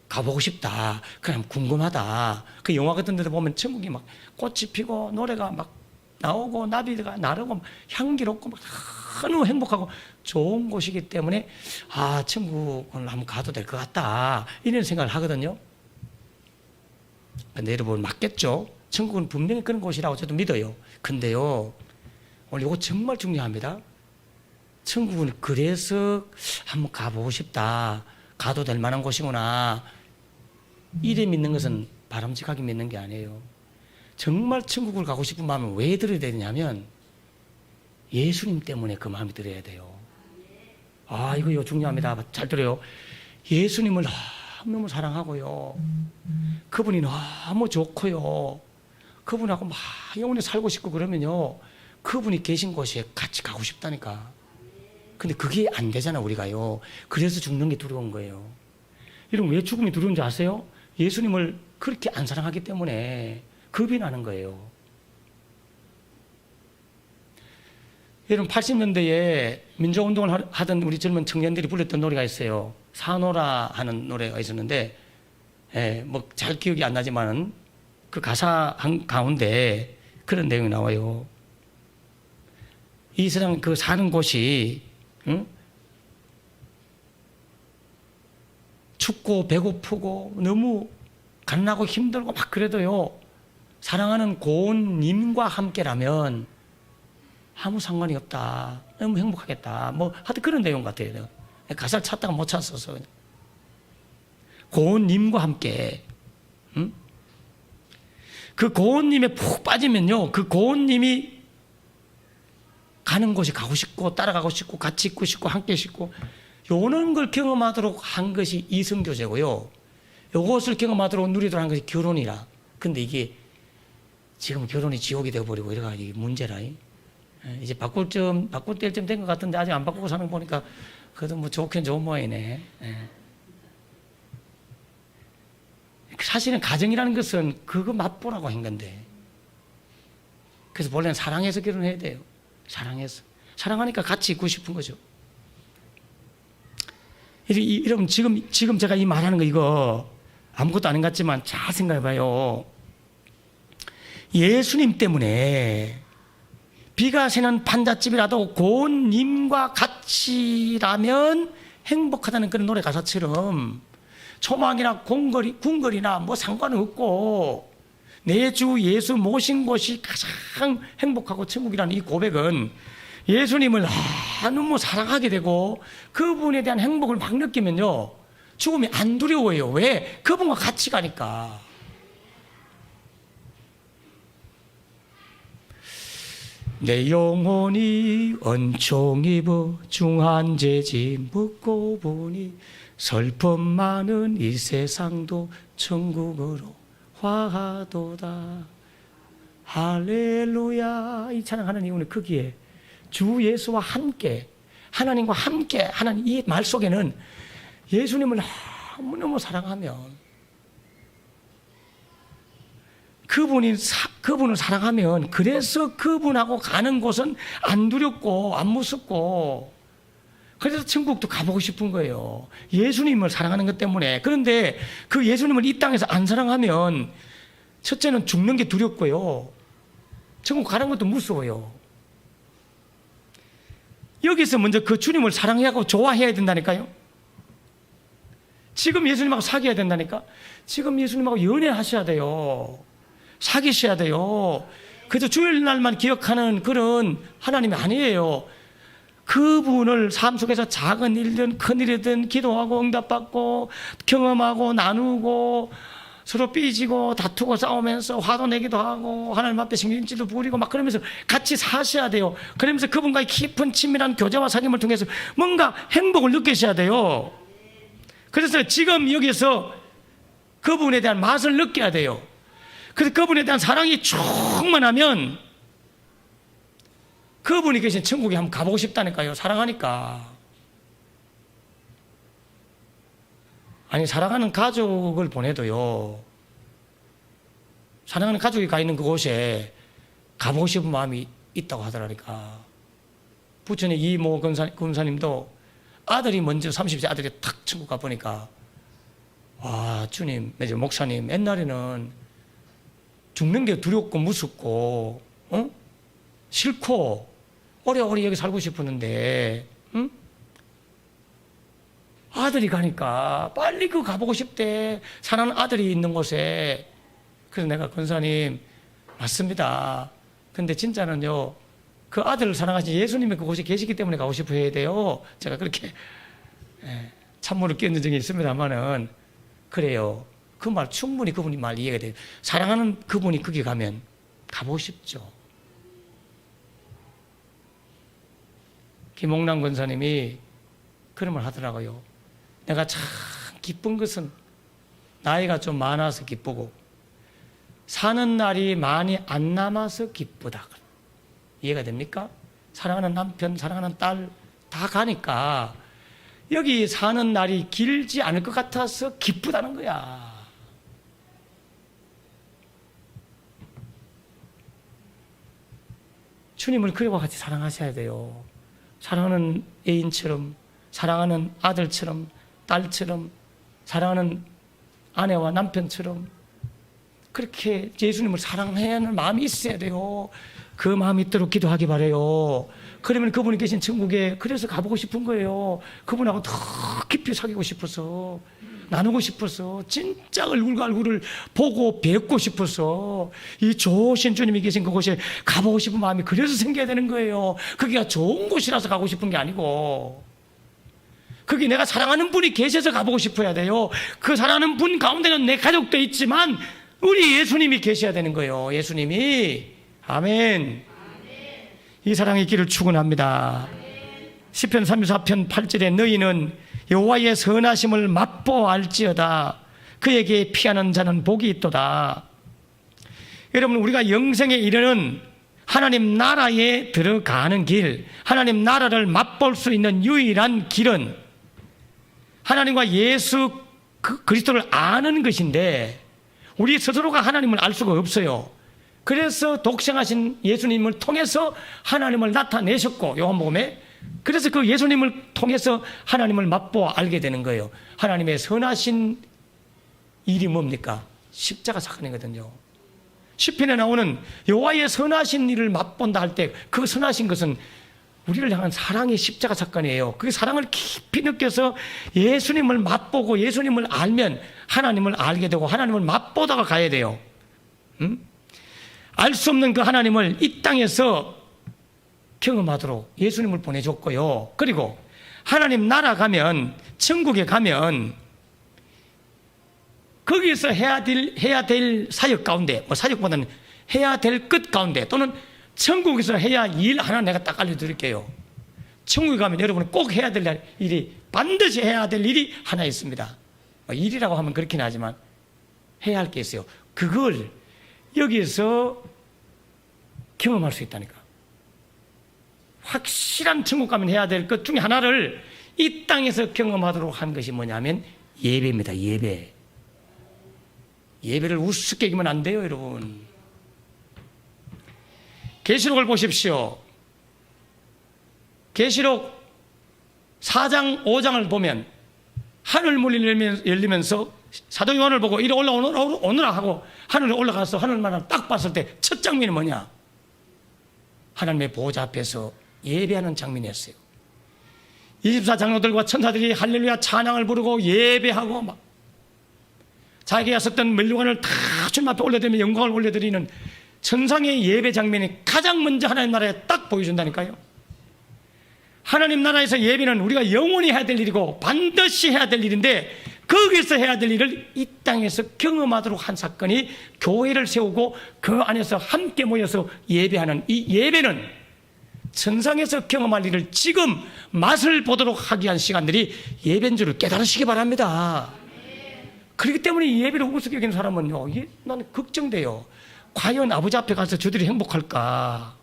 가보고 싶다. 그럼 궁금하다. 그 영화 같은 데도 보면 천국이 막 꽃이 피고 노래가 막 나오고 나비가 나르고 향기롭고 막 너무 행복하고 좋은 곳이기 때문에 아, 천국을 한번 가도 될 것 같다. 이런 생각을 하거든요. 근데 여러분 맞겠죠? 천국은 분명히 그런 곳이라고 저도 믿어요. 근데요, 오늘 이거 정말 중요합니다. 천국은 그래서 한번 가보고 싶다. 가도 될 만한 곳이구나. 이래 믿는 것은 바람직하게 믿는 게 아니에요. 정말 천국을 가고 싶은 마음은 왜 들어야 되냐면 예수님 때문에 그 마음이 들어야 돼요. 아, 이거 중요합니다. 잘 들어요. 예수님을 너무 사랑하고요. 그분이 너무 좋고요. 그분하고 막 영원히 살고 싶고 그러면요, 그분이 계신 곳에 같이 가고 싶다니까. 근데 그게 안 되잖아, 우리가요. 그래서 죽는 게 두려운 거예요. 여러분, 왜 죽음이 두려운지 아세요? 예수님을 그렇게 안 사랑하기 때문에 겁이 나는 거예요. 여러분, 80년대에 민주운동을 하던 우리 젊은 청년들이 불렀던 노래가 있어요. 사노라 하는 노래가 있었는데, 뭐 잘 기억이 안 나지만은 그 가사 가운데 그런 내용이 나와요. 이 세상 그 사는 곳이, 응? 춥고 배고프고 너무 가난하고 힘들고 막 그래도요, 사랑하는 고운님과 함께라면 아무 상관이 없다. 너무 행복하겠다. 뭐 하여튼 그런 내용 같아요. 가사를 찾다가 못 찾았어서. 고운님과 함께, 응? 그 고운님에 푹 빠지면요, 그 고운님이 가는 곳에 가고 싶고 따라가고 싶고 같이 있고 싶고 함께 싶고 요런 걸 경험하도록 한 것이 이성교제고요. 요것을 경험하도록 누리도록 한 것이 결혼이라. 근데 이게 지금 결혼이 지옥이 되어버리고 이래가 이게 문제라. 이제 바꿀 때일 쯤 된 것 같은데 아직 안 바꾸고 사는 거 보니까 그래도 뭐 좋긴 좋은 모양이네. 사실은 가정이라는 것은 그거 맛보라고 한 건데. 그래서 본래는 사랑해서 결혼해야 돼요. 사랑해서. 사랑하니까 같이 있고 싶은 거죠. 여러분, 지금 제가 이 말하는 거 이거 아무것도 아닌 것 같지만 잘 생각해 봐요. 예수님 때문에 비가 새는 판잣집이라도 고운님과 같이라면 행복하다는 그런 노래 가사처럼 초막이나 궁궐이나 뭐 상관은 없고 내 주 예수 모신 곳이 가장 행복하고 천국이라는 이 고백은 예수님을 너무 사랑하게 되고 그분에 대한 행복을 막 느끼면요, 죽음이 안 두려워요. 왜? 그분과 같이 가니까. 내 영혼이 은총 입어 중한 죄짐 묻고 보니 슬픔 많은 이 세상도 천국으로 화하도다. 할렐루야. 이 찬양하는 이유는 거기에 주 예수와 함께, 하나님과 함께 하는 이 말 속에는 예수님을 너무너무 사랑하면, 그분을 사랑하면, 그래서 그분하고 가는 곳은 안 두렵고 안 무섭고, 그래서 천국도 가보고 싶은 거예요. 예수님을 사랑하는 것 때문에. 그런데 그 예수님을 이 땅에서 안 사랑하면 첫째는 죽는 게 두렵고요, 천국 가는 것도 무서워요. 여기서 먼저 그 주님을 사랑해야 하고 좋아해야 된다니까요. 지금 예수님하고 사귀어야 된다니까. 지금 예수님하고 연애하셔야 돼요. 사귀셔야 돼요. 그래서 주일날만 기억하는 그런 하나님이 아니에요. 그분을 삶 속에서 작은 일이든 큰 일이든 기도하고 응답받고 경험하고 나누고 서로 삐지고 다투고 싸우면서 화도 내기도 하고 하나님 앞에 신경질도 부리고 막 그러면서 같이 사셔야 돼요. 그러면서 그분과의 깊은 친밀한 교제와 사귐을 통해서 뭔가 행복을 느끼셔야 돼요. 그래서 지금 여기서 그분에 대한 맛을 느껴야 돼요. 그래서 그분에 대한 사랑이 충만하면 그분이 계신 천국에 한번 가보고 싶다니까요. 사랑하니까. 아니, 사랑하는 가족을 보내도요, 사랑하는 가족이 가 있는 그곳에 가보고 싶은 마음이 있다고 하더라니까. 부천의 이모 권사님도 아들이 먼저 30세 아들이 탁 천국 가보니까, 와, 주님, 이제 목사님, 옛날에는 죽는 게 두렵고 무섭고, 싫고, 오래오래 여기 살고 싶었는데, 아들이 가니까 빨리 그 가보고 싶대. 사랑하는 아들이 있는 곳에. 그래서 내가 권사님, 맞습니다. 근데 진짜는요, 그 아들을 사랑하신 예수님이 그곳에 계시기 때문에 가고 싶어 해야 돼요. 제가 그렇게 찬물을 끼얹은 적이 있습니다만은, 그래요. 그 말 충분히 그분이 말 이해가 돼요. 사랑하는 그분이 거기 가면 가보고 싶죠. 김홍남 권사님이 그런 말 하더라고요. 내가 참 기쁜 것은 나이가 좀 많아서 기쁘고 사는 날이 많이 안 남아서 기쁘다. 이해가 됩니까? 사랑하는 남편, 사랑하는 딸 다 가니까 여기 사는 날이 길지 않을 것 같아서 기쁘다는 거야. 주님을 그와 같이 사랑하셔야 돼요. 사랑하는 애인처럼, 사랑하는 아들처럼, 딸처럼, 사랑하는 아내와 남편처럼 그렇게 예수님을 사랑해야 하는 마음이 있어야 돼요. 그 마음이 있도록 기도하기 바라요. 그러면 그분이 계신 천국에 그래서 가보고 싶은 거예요. 그분하고 더 깊이 사귀고 싶어서, 나누고 싶어서, 진짜 얼굴과 얼굴을 보고 뵙고 싶어서 이 좋으신 주님이 계신 그곳에 가보고 싶은 마음이 그래서 생겨야 되는 거예요. 거기가 좋은 곳이라서 가고 싶은 게 아니고, 거기 내가 사랑하는 분이 계셔서 가보고 싶어야 돼요. 그 사랑하는 분 가운데는 내 가족도 있지만 우리 예수님이 계셔야 되는 거예요. 예수님이. 아멘. 이 사랑의 길을 축원합니다. 시편 34편 8절에 너희는 여호와의 선하심을 맛보알지어다. 그에게 피하는 자는 복이 있도다. 여러분, 우리가 영생에 이르는 하나님 나라에 들어가는 길, 하나님 나라를 맛볼 수 있는 유일한 길은 하나님과 예수 그리스도를 아는 것인데, 우리 스스로가 하나님을 알 수가 없어요. 그래서 독생하신 예수님을 통해서 하나님을 나타내셨고, 요한복음에 그래서 그 예수님을 통해서 하나님을 맛보아 알게 되는 거예요. 하나님의 선하신 일이 뭡니까? 십자가 사건이거든요. 시편에 나오는 여호와의 선하신 일을 맛본다 할 때 그 선하신 것은 우리를 향한 사랑의 십자가 사건이에요. 그 사랑을 깊이 느껴서 예수님을 맛보고 예수님을 알면 하나님을 알게 되고 하나님을 맛보다가 가야 돼요. 알 수 없는 그 하나님을 이 땅에서 경험하도록 예수님을 보내줬고요. 그리고 하나님 나라 가면, 천국에 가면 거기서 해야 될 사역 가운데, 사역보다는 해야 될 것 가운데, 또는 천국에서 해야 일 하나 내가 딱 알려드릴게요. 천국에 가면 여러분은 꼭 해야 될 일이, 반드시 해야 될 일이 하나 있습니다. 일이라고 하면 그렇긴 하지만 해야 할 게 있어요. 그걸 여기에서 경험할 수 있다니까. 확실한 천국 가면 해야 될 것 중에 하나를 이 땅에서 경험하도록 한 것이 뭐냐면 예배입니다. 예배. 예배를 우습게 여기면 안 돼요, 여러분. 계시록을 보십시오. 계시록 4장 5장을 보면 하늘 문이 열리면서 사도 요한을 보고 이리 올라오너라 하고 하늘에 올라가서 하늘만을 딱 봤을 때 첫 장면이 뭐냐? 하나님의 보호자 앞에서 예배하는 장면이었어요. 24장로들과 천사들이 할렐루야 찬양을 부르고 예배하고 막 자기가 썼던 멜로관을 다 주님 앞에 올려드리며 영광을 올려드리는 천상의 예배 장면이 가장 먼저 하나님 나라에 딱 보여준다니까요. 하나님 나라에서 예배는 우리가 영원히 해야 될 일이고 반드시 해야 될 일인데, 거기서 해야 될 일을 이 땅에서 경험하도록 한 사건이 교회를 세우고 그 안에서 함께 모여서 예배하는 이 예배는 천상에서 경험할 일을 지금 맛을 보도록 하기 위한 시간들이 예배인 줄을 깨달으시기 바랍니다. 그렇기 때문에 이 예배를 우습게 여기는 사람은요, 나는 걱정돼요. 과연 아버지 앞에 가서 저들이 행복할까?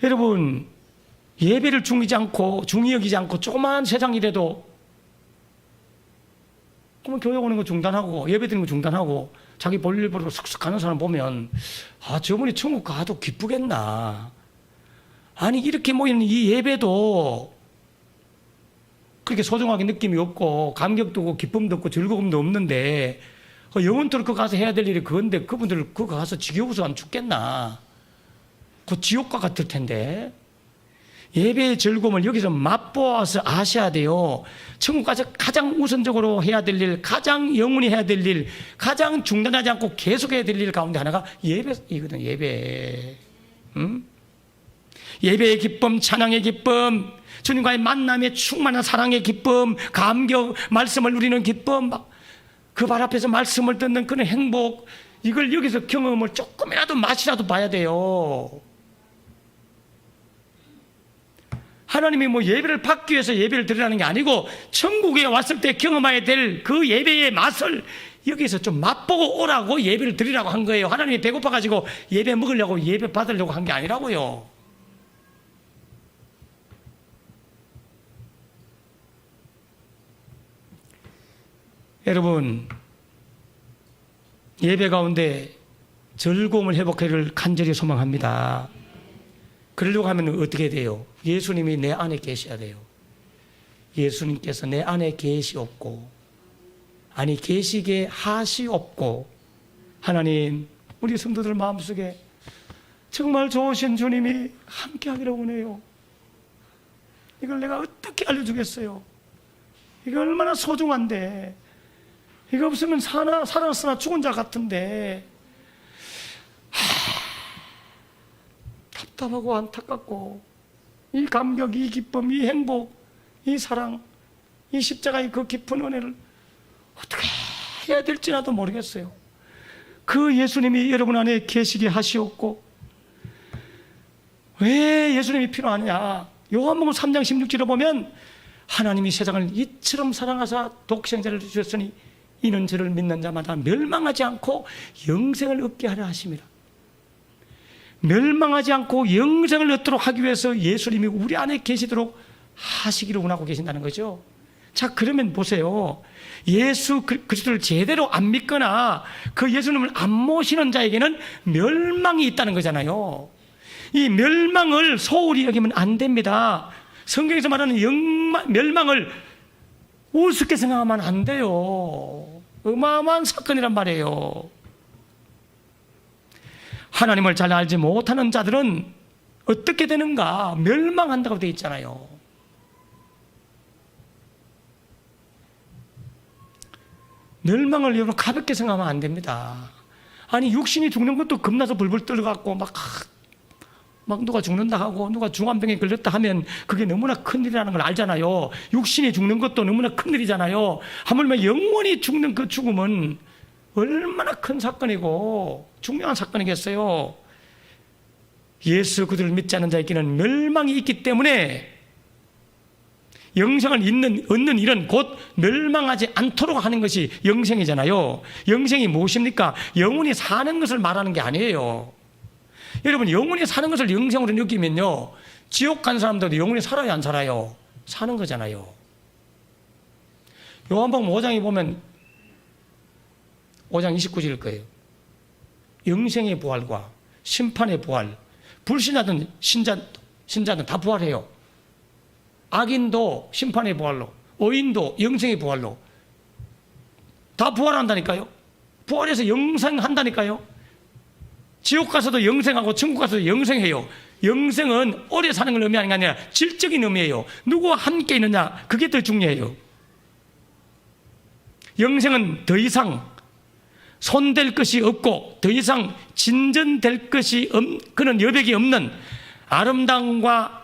여러분, 예배를 중히 여기지 않고 조그마한 세상이라도 그러면 교회 오는 거 중단하고 예배 드리는 거 중단하고 자기 볼일 보러 슥슥 가는 사람 보면, 아, 저분이 천국 가도 기쁘겠나. 아니, 이렇게 모이는 이 예배도 그렇게 소중하게 느낌이 없고 감격도 없고 기쁨도 없고 즐거움도 없는데 영원토록 그거 가서 해야 될 일이 그건데 그분들 그거 가서 지겨워서 안 죽겠나. 그 지옥과 같을 텐데. 예배의 즐거움을 여기서 맛보아서 아셔야 돼요. 천국 가서 가장 우선적으로 해야 될 일, 가장 영원히 해야 될 일, 가장 중단하지 않고 계속해야 될 일 가운데 하나가 예배이거든. 예배. 예배의 기쁨, 찬양의 기쁨, 주님과의 만남의 충만한 사랑의 기쁨, 감격, 말씀을 누리는 기쁨, 그 발 앞에서 말씀을 듣는 그런 행복, 이걸 여기서 경험을 조금이라도 맛이라도 봐야 돼요. 하나님이 뭐 예배를 받기 위해서 예배를 드리라는 게 아니고 천국에 왔을 때 경험해야 될 그 예배의 맛을 여기서 좀 맛보고 오라고 예배를 드리라고 한 거예요. 하나님이 배고파가지고 예배 먹으려고 예배 받으려고 한 게 아니라고요. 여러분, 예배 가운데 즐거움을 회복하기를 간절히 소망합니다. 그러려고 하면 어떻게 돼요? 예수님이 내 안에 계셔야 돼요. 예수님께서 내 안에 계시옵고, 아니 계시게 하시옵고, 하나님 우리 성도들 마음속에 정말 좋으신 주님이 함께 하기를 원해요. 이걸 내가 어떻게 알려주겠어요? 이거 얼마나 소중한데, 이거 없으면 살았으나 죽은 자 같은데, 답답하고 안타깝고, 이 감격, 이 기쁨, 이 행복, 이 사랑, 이 십자가의 그 깊은 은혜를 어떻게 해야 될지 나도 모르겠어요. 그 예수님이 여러분 안에 계시게 하시옵고, 왜 예수님이 필요하냐? 요한복음 3장 16절에 보면 하나님이 세상을 이처럼 사랑하사 독생자를 주셨으니 이는 저를 믿는 자마다 멸망하지 않고 영생을 얻게 하려 하심이라. 멸망하지 않고 영생을 얻도록 하기 위해서 예수님이 우리 안에 계시도록 하시기를 원하고 계신다는 거죠. 자, 그러면 보세요. 예수 그리스도를 제대로 안 믿거나 그 예수님을 안 모시는 자에게는 멸망이 있다는 거잖아요. 이 멸망을 소홀히 여기면 안 됩니다. 성경에서 말하는 멸망을 우습게 생각하면 안 돼요. 어마어마한 사건이란 말이에요. 하나님을 잘 알지 못하는 자들은 어떻게 되는가? 멸망한다고 되어 있잖아요. 멸망을 여러분 가볍게 생각하면 안 됩니다. 아니, 육신이 죽는 것도 겁나서 불불 떨어갖고 막 누가 죽는다 하고 누가 중환병에 걸렸다 하면 그게 너무나 큰일이라는 걸 알잖아요. 육신이 죽는 것도 너무나 큰일이잖아요. 하물며 영원히 죽는 그 죽음은 얼마나 큰 사건이고 중요한 사건이겠어요. 예수 그들을 믿지 않는 자에게는 멸망이 있기 때문에 영생을 얻는 일은 곧 멸망하지 않도록 하는 것이 영생이잖아요. 영생이 무엇입니까? 영원히 사는 것을 말하는 게 아니에요. 여러분, 영원히 사는 것을 영생으로 느끼면요, 지옥 간 사람들도 영원히 살아요, 안 살아요? 사는 거잖아요. 요한복음 5장에 보면 5장 29절일 거예요. 영생의 부활과 심판의 부활, 불신하던 신자는 다 부활해요. 악인도 심판의 부활로, 의인도 영생의 부활로 다 부활한다니까요. 부활해서 영생한다니까요. 지옥 가서도 영생하고 천국 가서도 영생해요. 영생은 오래 사는 걸 의미하는 게 아니라 질적인 의미예요. 누구와 함께 있느냐, 그게 더 중요해요. 영생은 더 이상 손댈 것이 없고 더 이상 진전될 것이 그런 여백이 없는 아름다움과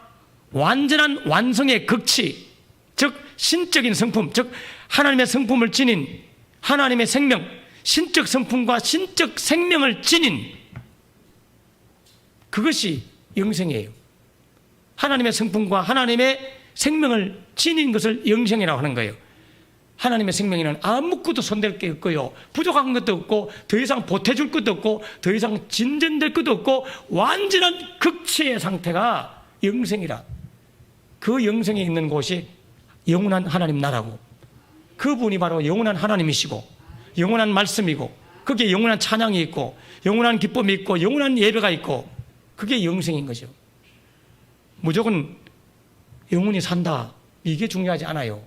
완전한 완성의 극치, 즉 신적인 성품, 즉 하나님의 성품을 지닌 하나님의 생명, 신적 성품과 신적 생명을 지닌 그것이 영생이에요. 하나님의 성품과 하나님의 생명을 지닌 것을 영생이라고 하는 거예요. 하나님의 생명에는 아무것도 손댈 게 없고요, 부족한 것도 없고 더 이상 보태줄 것도 없고 더 이상 진전될 것도 없고 완전한 극치의 상태가 영생이라. 그 영생에 있는 곳이 영원한 하나님 나라고, 그분이 바로 영원한 하나님이시고 영원한 말씀이고 거기에 영원한 찬양이 있고 영원한 기쁨이 있고 영원한 예배가 있고, 그게 영생인 거죠. 무조건 영원히 산다, 이게 중요하지 않아요.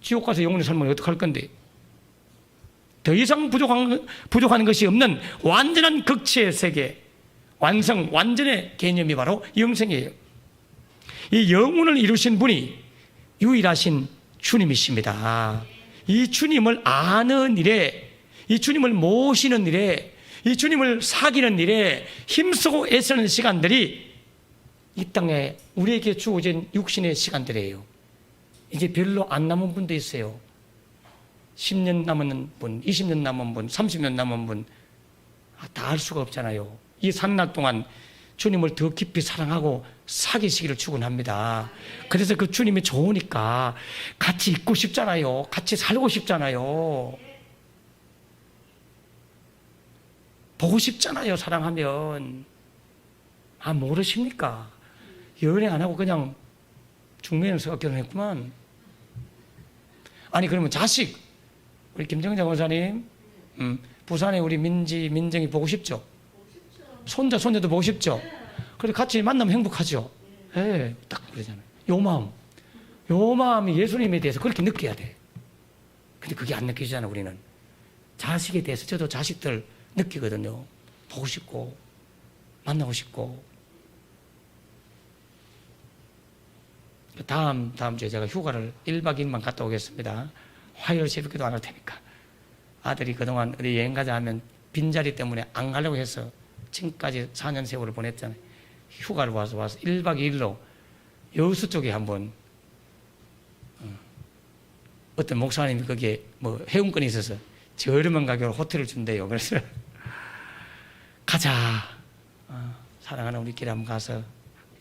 지옥 가서 영원히 살면 어떡할 건데? 더 이상 부족한 것이 없는 완전한 극치의 세계, 완성, 완전의 개념이 바로 영생이에요. 이 영혼을 이루신 분이 유일하신 주님이십니다. 이 주님을 아는 일에, 이 주님을 모시는 일에, 이 주님을 사귀는 일에 힘쓰고 애쓰는 시간들이 이 땅에 우리에게 주어진 육신의 시간들이에요. 이게 별로 안 남은 분도 있어요. 10년 남은 분, 20년 남은 분, 30년 남은 분, 다 알 수가 없잖아요. 이 산날 동안 주님을 더 깊이 사랑하고 사귀시기를 축원합니다. 그래서 그 주님이 좋으니까 같이 있고 싶잖아요. 같이 살고 싶잖아요. 보고 싶잖아요, 사랑하면. 모르십니까? 연애 안 하고 그냥 중매연서가 결혼했구만. 아니, 그러면 자식, 우리 김정자 권사님, 부산에 우리 민정이 보고 싶죠? 손자도 보고 싶죠? 그래, 같이 만나면 행복하죠? 예, 딱 그러잖아요. 요 마음이 예수님에 대해서 그렇게 느껴야 돼. 근데 그게 안 느껴지잖아, 우리는. 자식에 대해서 저도 자식들 느끼거든요. 보고 싶고, 만나고 싶고. 다음 주에 제가 휴가를 1박 2일만 갔다 오겠습니다. 화요일 새벽에도 안 할 테니까. 아들이 그동안 어디 여행 가자 하면 빈자리 때문에 안 가려고 해서 지금까지 4년 세월을 보냈잖아요. 휴가를 와서 1박 2일로 여수 쪽에 한번, 어떤 목사님이 거기에 뭐 회원권이 있어서 저렴한 가격으로 호텔을 준대요. 그래서 가자. 사랑하는 우리끼리 한번 가서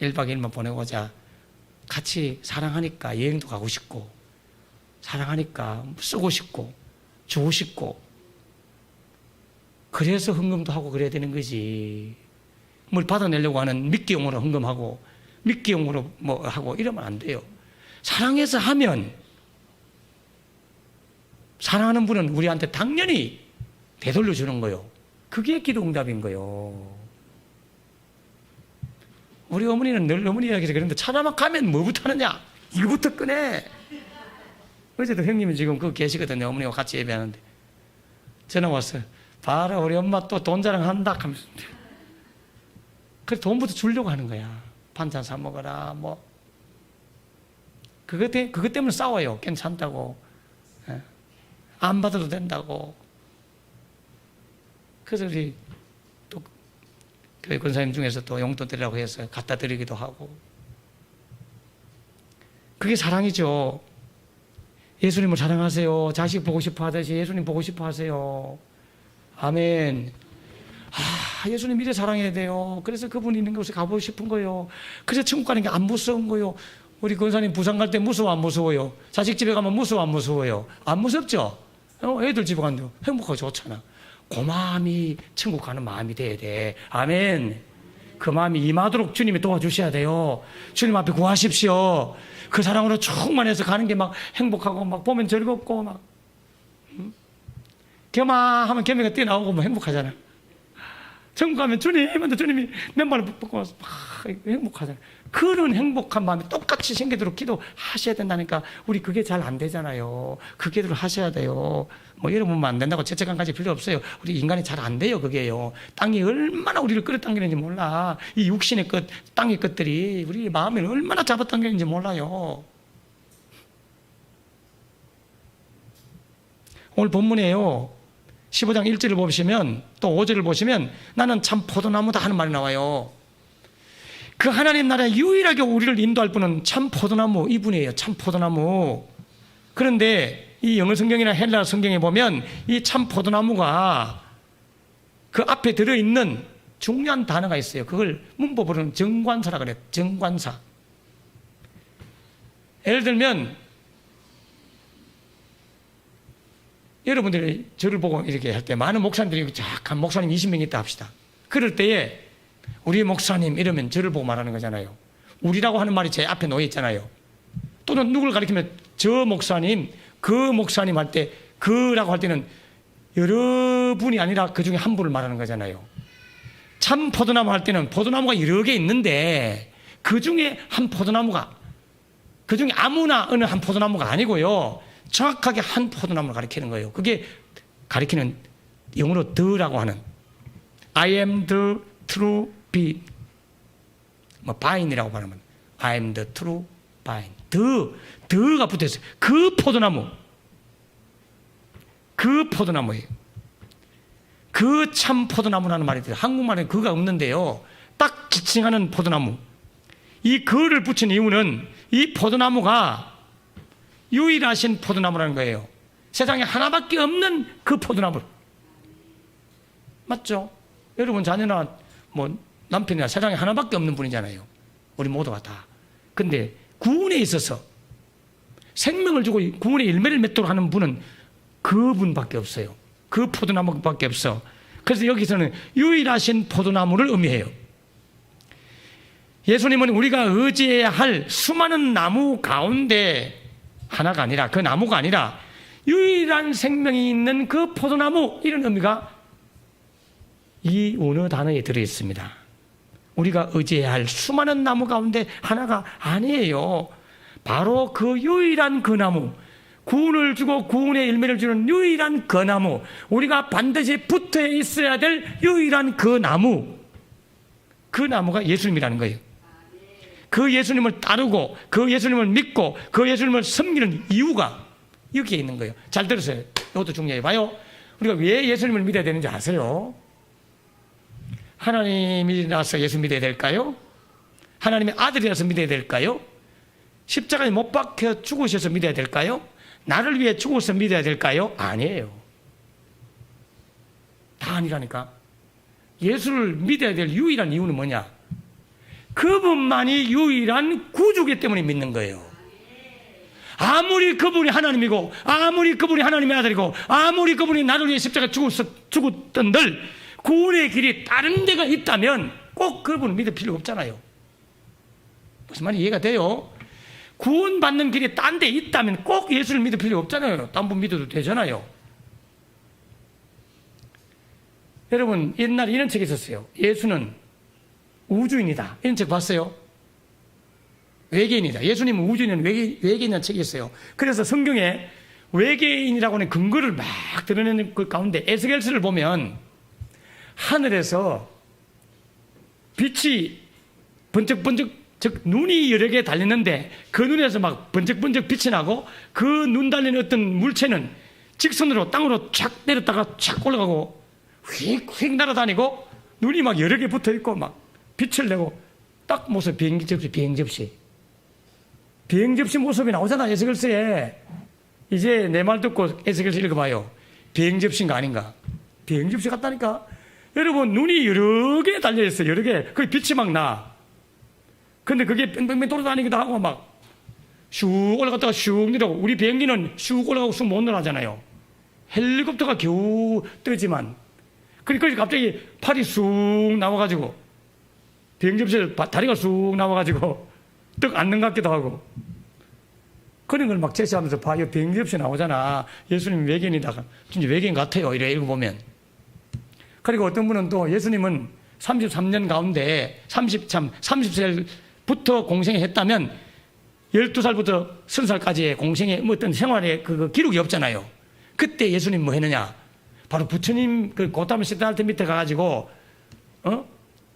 1박 2일만 보내고자. 같이 사랑하니까 여행도 가고 싶고, 사랑하니까 쓰고 싶고, 주고 싶고, 그래서 헌금도 하고 그래야 되는 거지. 뭘 받아내려고 하는 미끼용으로 헌금하고, 미끼용으로 뭐 하고 이러면 안 돼요. 사랑해서 하면, 사랑하는 분은 우리한테 당연히 되돌려 주는 거요. 그게 기도 응답인 거요. 우리 어머니는 늘 어머니 이야기해서 그런데 차나만 가면 뭐부터 하느냐? 이거부터 꺼내. 어제도 형님이 지금 거기 계시거든요. 어머니와 같이 예배하는데. 전화 왔어요. 봐라, 우리 엄마 또 돈 자랑한다 하면서. 그래, 돈부터 주려고 하는 거야. 반찬 사 먹어라, 뭐. 그것 때문에 싸워요. 괜찮다고. 안 받아도 된다고. 그래서 우리 또 교회 권사님 중에서 또 용돈 드리라고 해서 갖다 드리기도 하고. 그게 사랑이죠. 예수님을 사랑하세요. 자식 보고 싶어 하듯이 예수님 보고 싶어 하세요. 아멘. 예수님 이래 사랑해야 돼요. 그래서 그분이 있는 곳에 가보고 싶은 거예요. 그래서 천국 가는 게 안 무서운 거예요. 우리 권사님 부산 갈 때 무서워 안 무서워요? 자식 집에 가면 무서워 안 무서워요? 안 무섭죠? 애들 집에 가는데 행복하고 좋잖아. 그 마음이 천국 가는 마음이 돼야 돼. 아멘. 그 마음이 임하도록 주님이 도와주셔야 돼요. 주님 앞에 구하십시오. 그 사랑으로 충만해서 가는 게 막 행복하고 막 보면 즐겁고 막 겸하면 겸이가 뛰어나오고 뭐 행복하잖아. 천국 가면 주님한테 주님이 맨발을 뻗고 와서 막 행복하잖아. 그런 행복한 마음이 똑같이 생기도록 기도하셔야 된다니까. 우리 그게 잘 안 되잖아요. 그 기도를 하셔야 돼요. 뭐 여러분 안 된다고 죄책감까지 필요 없어요. 우리 인간이 잘 안 돼요. 그게요. 땅이 얼마나 우리를 끌어당기는지 몰라. 이 육신의 것, 땅의 것들이 우리 마음을 얼마나 잡아당기는지 몰라요. 오늘 본문에요 15장 1절을 보시면 또 5절을 보시면 나는 참 포도나무다 하는 말이 나와요. 그 하나님 나라에 유일하게 우리를 인도할 분은 참 포도나무 이분이에요. 참 포도나무. 그런데 이 영어 성경이나 헬라 성경에 보면 이 참 포도나무가 그 앞에 들어있는 중요한 단어가 있어요. 그걸 문법으로는 정관사라 그래요. 정관사. 예를 들면 여러분들이 저를 보고 이렇게 할 때 많은 목사님들이 쫙 목사님 20명 있다 합시다. 그럴 때에 우리 목사님 이러면 저를 보고 말하는 거잖아요. 우리라고 하는 말이 제 앞에 놓여 있잖아요. 또는 누구를 가리키면 저 목사님, 그 목사님 할 때 그라고 할 때는 여러분이 아니라 그 중에 한 분을 말하는 거잖아요. 참 포도나무 할 때는 포도나무가 여러 개 있는데 그 중에 한 포도나무가 그 중에 아무나 어느 한 포도나무가 아니고요. 정확하게 한 포도나무를 가리키는 거예요. 그게 가리키는 영어로 the라고 하는 I am the true vine. 뭐 vine이라고 말하면 I am the true vine. the가 붙어있어요. 그 포도나무. 그 포도나무예요. 그 참 포도나무라는 말이 있어요. 한국말에 그가 없는데요. 딱 지칭하는 포도나무. 이 그를 붙인 이유는 이 포도나무가 유일하신 포도나무라는 거예요. 세상에 하나밖에 없는 그 포도나무. 맞죠? 여러분 자녀나 뭐 남편이나 세상에 하나밖에 없는 분이잖아요. 우리 모두가 다. 근데 구원에 있어서 생명을 주고 구원의 열매를 맺도록 하는 분은 그분밖에 없어요. 그 포도나무밖에 없어. 그래서 여기서는 유일하신 포도나무를 의미해요. 예수님은 우리가 의지해야 할 수많은 나무 가운데 하나가 아니라 그 나무가 아니라 유일한 생명이 있는 그 포도나무 이런 의미가 이 원어 단어에 들어있습니다. 우리가 의지해야 할 수많은 나무 가운데 하나가 아니에요. 바로 그 유일한 그 나무 구원을 주고 구원의 열매를 주는 유일한 그 나무 우리가 반드시 붙어 있어야 될 유일한 그 나무 그 나무가 예수님이라는 거예요. 그 예수님을 따르고 그 예수님을 믿고 그 예수님을 섬기는 이유가 여기에 있는 거예요. 잘 들으세요. 이것도 중요해요. 봐요. 우리가 왜 예수님을 믿어야 되는지 아세요? 하나님이라서 예수 믿어야 될까요? 하나님의 아들이라서 믿어야 될까요? 십자가에 못 박혀 죽으셔서 믿어야 될까요? 나를 위해 죽어서 믿어야 될까요? 아니에요. 다 아니라니까. 예수를 믿어야 될 유일한 이유는 뭐냐? 그분만이 유일한 구주기 때문에 믿는 거예요. 아무리 그분이 하나님이고 아무리 그분이 하나님의 아들이고 아무리 그분이 나를 위해 십자가에 죽었던들 구원의 길이 다른 데가 있다면 꼭 그분을 믿을 필요 없잖아요. 무슨 말이 이해가 돼요? 구원받는 길이 딴 데 있다면 꼭 예수를 믿을 필요 없잖아요. 딴 분 믿어도 되잖아요. 여러분 옛날에 이런 책이 있었어요. 예수는 우주인이다. 이런 책 봤어요? 외계인이다. 예수님은 우주인은 외계인이라는 책이 있어요. 그래서 성경에 외계인이라고 하는 근거를 막 드러내는 그 가운데 에스겔서를 보면 하늘에서 빛이 번쩍번쩍 즉 눈이 여러 개 달리는데 그 눈에서 막 번쩍번쩍 빛이 나고 그 눈 달리는 어떤 물체는 직선으로 땅으로 쫙 내렸다가 쫙 올라가고 휙휙 날아다니고 눈이 막 여러 개 붙어 있고 막 빛을 내고 딱 모습 비행기 접시 모습이 나오잖아. 에스겔서에 이제 내 말 듣고 에스겔서 읽어봐요. 비행 접시인가 아닌가? 비행 접시 같다니까. 여러분, 눈이 여러 개 달려있어요. 여러 개. 거기 빛이 막 나. 근데 그게 뺑뺑뺑 돌아다니기도 하고 막 슉 올라갔다가 슉 내려가고, 우리 비행기는 슉 올라가고 쑥 못 내려가잖아요. 헬리콥터가 겨우 뜨지만, 그러니까 갑자기 팔이 쑥 나와가지고 비행 접시에 다리가 쑥 나와가지고 떡 앉는 것 같기도 하고, 그런 걸 막 제시하면서 봐. 이 비행 접시 나오잖아. 예수님 외계인이다가 진짜 외계인 같아요. 이래 읽어보면. 그리고 어떤 분은 또 예수님은 33년 가운데 30살부터 공생에 했다면 12살부터 30살까지의 공생의 뭐 어떤 생활의 그 기록이 없잖아요. 그때 예수님 뭐 했느냐? 바로 부처님 그 고타마 시달테 밑에 가가지고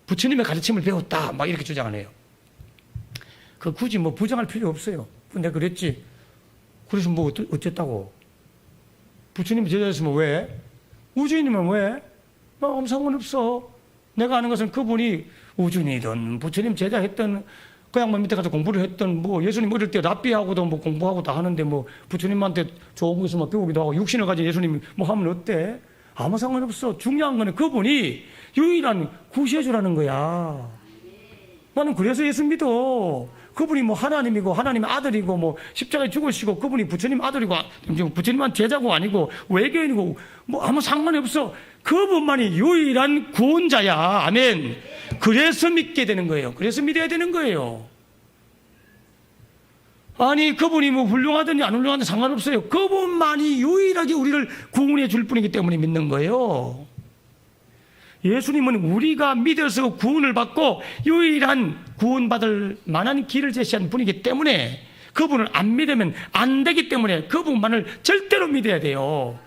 부처님의 가르침을 배웠다. 막 이렇게 주장을 해요. 그 굳이 뭐 부정할 필요 없어요. 근데 그랬지. 그래서 뭐 어쨌다고? 부처님 제자였으면 왜? 우주인이면 왜? 아무 상관없어. 내가 아는 것은 그분이 우주인이든 부처님 제자했던 그 양반 밑에 가서 공부를 했던 뭐 예수님 어릴 때 랍비하고도 뭐 공부하고 다 하는데 뭐 부처님한테 좋은 거 있으면 배우기도 하고 육신을 가진 예수님이 뭐 하면 어때? 아무 상관없어. 중요한 거는 그분이 유일한 구세주라는 거야. 나는 그래서 예수 믿어. 그분이 뭐 하나님이고 하나님의 아들이고 뭐 십자가에 죽으시고 그분이 부처님 아들이고 부처님한 제자고 아니고 외계인이고 뭐 아무 상관이 없어. 그분만이 유일한 구원자야. 아멘. 그래서 믿게 되는 거예요. 그래서 믿어야 되는 거예요. 아니 그분이 뭐 훌륭하든지 안 훌륭하든지 상관없어요. 그분만이 유일하게 우리를 구원해 줄 분이기 때문에 믿는 거예요. 예수님은 우리가 믿어서 구원을 받고 유일한 구원받을 만한 길을 제시한 분이기 때문에 그분을 안 믿으면 안 되기 때문에 그분만을 절대로 믿어야 돼요.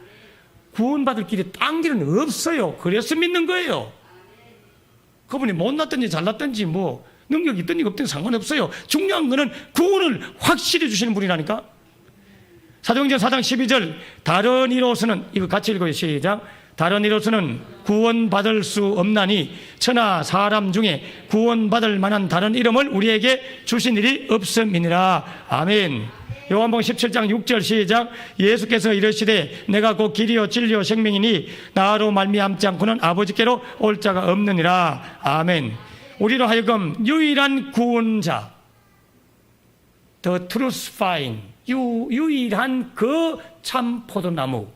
구원받을 길이 딴 길은 없어요. 그래서 믿는 거예요. 그분이 못났든지 잘났든지 뭐 능력이 있든지 없든지 상관없어요. 중요한 거는 구원을 확실히 주시는 분이라니까. 사도행전 4장 12절 다른 이로서는 이거 같이 읽어요. 시작. 다른 이로서는 구원받을 수 없나니 천하 사람 중에 구원받을 만한 다른 이름을 우리에게 주신 일이 없음이니라. 아멘. 요한복음 17장 6절 시작. 예수께서 이르시되 내가 곧 길이요 진리요 생명이니 나로 말미암지 않고는 아버지께로 올 자가 없느니라. 아멘. 우리로 하여금 유일한 구원자, The Truth Vine, 유일한 그 참 포도나무,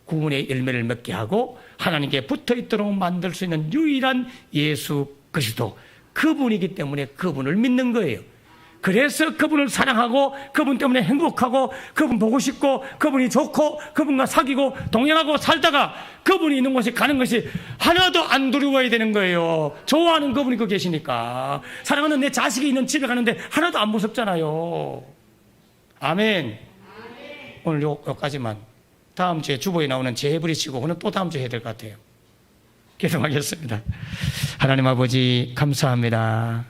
구원의 열매를 맺게 하고 하나님께 붙어 있도록 만들 수 있는 유일한 예수 그리스도, 그분이기 때문에 그분을 믿는 거예요. 그래서 그분을 사랑하고 그분 때문에 행복하고 그분 보고 싶고 그분이 좋고 그분과 사귀고 동행하고 살다가 그분이 있는 곳에 가는 것이 하나도 안 두려워야 되는 거예요. 좋아하는 그분이 거 계시니까. 사랑하는 내 자식이 있는 집에 가는데 하나도 안 무섭잖아요. 아멘. 오늘 여기까지만. 다음 주에 주보에 나오는 재해버리시고 그는 또 다음 주에 해야 될 것 같아요. 기도하겠습니다. 하나님 아버지 감사합니다.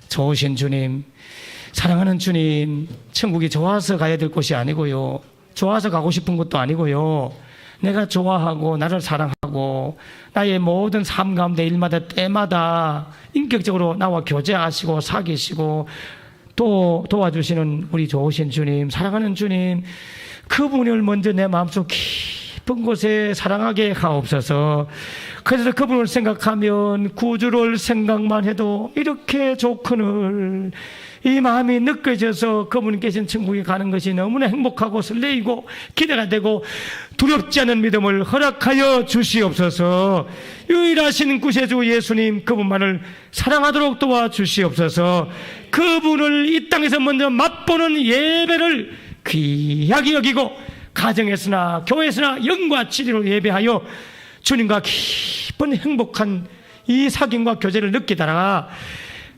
좋으신 주님, 사랑하는 주님, 천국이 좋아서 가야 될 곳이 아니고요, 좋아서 가고 싶은 것도 아니고요, 내가 좋아하고 나를 사랑하고 나의 모든 삶 가운데 일마다 때마다 인격적으로 나와 교제하시고 사귀시고 또 도와주시는 우리 좋으신 주님, 사랑하는 주님, 그분을 먼저 내 마음속 깊은 곳에 사랑하게 하옵소서. 그래서 그분을 생각하면 구주를 생각만 해도 이렇게 좋거늘 이 마음이 느껴져서 그분 계신 천국에 가는 것이 너무나 행복하고 설레이고 기대가 되고 두렵지 않은 믿음을 허락하여 주시옵소서. 유일하신 구세주 예수님, 그분만을 사랑하도록 도와주시옵소서. 그분을 이 땅에서 먼저 맛보는 예배를 귀하게 여기고 가정에서나 교회에서나 영과 진리로 예배하여 주님과 깊은 행복한 이 사귐과 교제를 느끼다가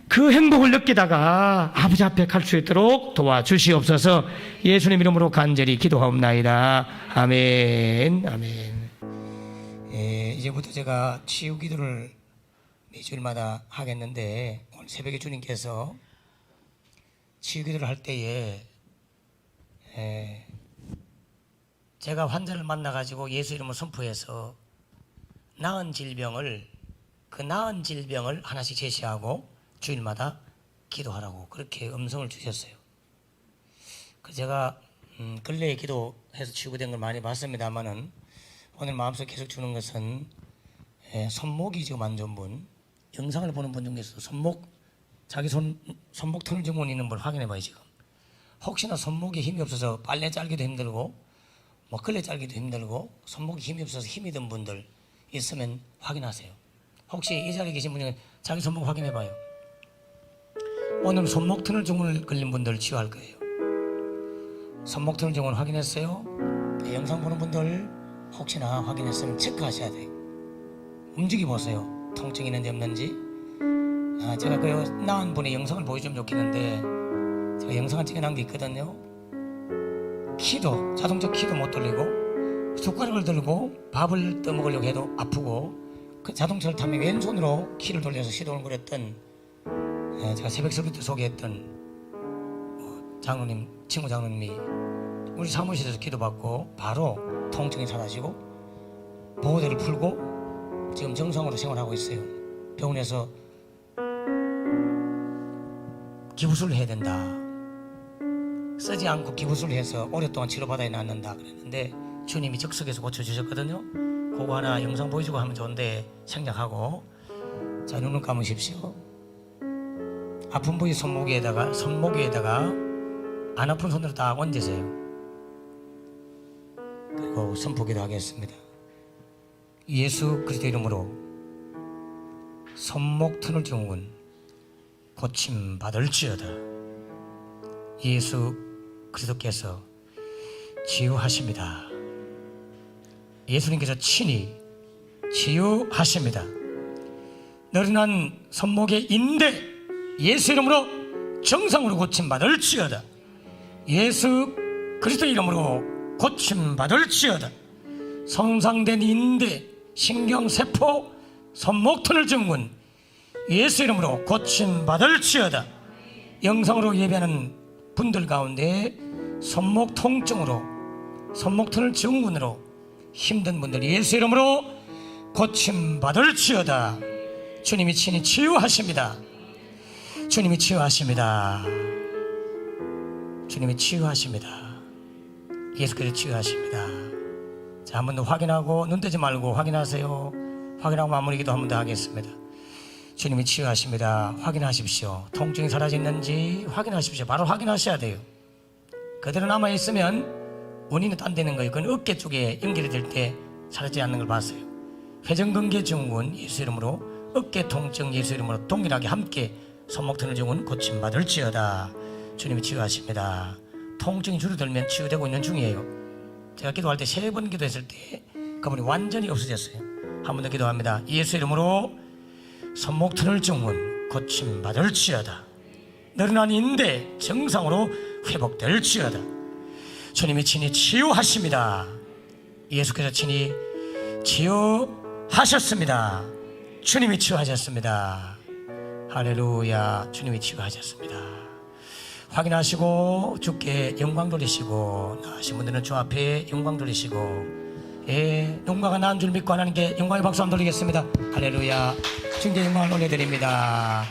그 행복을 느끼다가 아버지 앞에 갈 수 있도록 도와주시옵소서. 예수님 이름으로 간절히 기도하옵나이다. 아멘. 아멘. 이제부터 제가 치유 기도를 매주일마다 하겠는데 오늘 새벽에 주님께서 치유 기도를 할 때에 제가 환자를 만나가지고 예수 이름을 선포해서 나은 질병을 하나씩 제시하고 주일마다 기도하라고 그렇게 음성을 주셨어요. 제가 근래에 기도해서 치유된 걸 많이 봤습니다만은 오늘 마음속에 계속 주는 것은 손목이 지금 안 좋은 분, 영상을 보는 분 중에서 자기 손목 터널 증후군 있는 분 확인해 봐요. 지금 혹시나 손목에 힘이 없어서 빨래 짤기도 힘들고 뭐 걸레 짤기도 힘들고 손목에 힘이 없어서 힘이 든 분들 있으면 확인하세요. 혹시 이 자리에 계신 분 중에 자기 손목 확인해 봐요. 오늘 손목 터널 증후군 걸린 분들 치유할 거예요. 손목 터널 증후군 확인했어요? 영상 보는 분들 혹시나 확인했으면 체크하셔야 돼요. 움직여 보세요. 통증이 있는지 없는지. 제가 그 나은 분의 영상을 보여주면 좋겠는데 제가 영상을 찍어놓은 게 있거든요. 자동차 키도 못 돌리고 숟가락을 들고 밥을 떠먹으려고 해도 아프고 그 자동차를 타면 왼손으로 키를 돌려서 시동을 걸었던 제가 새벽 설교 때 소개했던 장로님, 친구 장로님이 우리 사무실에서 기도받고 바로 통증이 사라지고 보호대를 풀고 지금 정상으로 생활하고 있어요. 병원에서 기부술을 해야 된다. 쓰지 않고 기부술을 해서 오랫동안 치료받아야 낫는다 그랬는데 주님이 즉석에서 고쳐주셨거든요. 그거 하나 영상 보여주고 하면 좋은데 생략하고 자 눈을 감으십시오. 아픈 부위 손목에다가 안 아픈 손으로 딱 얹으세요. 그리고 선포기도 하겠습니다. 예수 그리스도 이름으로 손목 터널 증후군 고침 받을지어다. 예수 그리스도께서 치유하십니다. 예수님께서 친히 치유하십니다. 늘어난 손목의 인대 예수 이름으로 정상으로 고침 받을지어다. 예수 그리스도 이름으로 고침 받을지어다. 손상된 인대, 신경세포, 손목 터널 증후군 예수 이름으로 고침 받을지어다. 영상으로 예배하는 분들 가운데 손목 통증으로, 손목 터널 증후군으로 힘든 분들 예수 이름으로 고침 받을지어다. 주님이 친히 치유하십니다. 주님이 치유하십니다. 주님이 치유하십니다. 예수께서 치유하십니다. 자, 한 번 더 확인하고 눈 떼지 말고 확인하세요. 확인하고 마무리 기도 한 번 더 하겠습니다. 주님이 치유하십니다. 확인하십시오. 통증이 사라졌는지 확인하십시오. 바로 확인하셔야 돼요. 그대로 남아있으면 원인은 딴 데는 거예요. 그건 어깨 쪽에 연결이 될 때 사라지지 않는 걸 봤어요. 회전근개 증후군 예수 이름으로, 어깨 통증 예수 이름으로 동일하게 함께 손목 터널 증후군 고침 받을지어다. 주님이 치유하십니다. 통증이 줄어들면 치유되고 있는 중이에요. 제가 기도할 때 3번 기도했을 때 그분이 완전히 없어졌어요. 한 번 더 기도합니다. 예수 이름으로 손목 터널 증후군 고침 받을지어다. 늘어난 인대 정상으로 회복될지어다. 주님이 친히 치유하십니다. 예수께서 친히 치유하셨습니다. 주님이 치유하셨습니다. 할렐루야. 주님이 치유하셨습니다. 확인하시고 주께 영광 돌리시고, 나으신 분들은 주 앞에 영광 돌리시고, 누군가가 나은 줄 믿고 하나님께 영광의 박수 한번 돌리겠습니다. 할렐루야. 주님께 영광을 올려드립니다.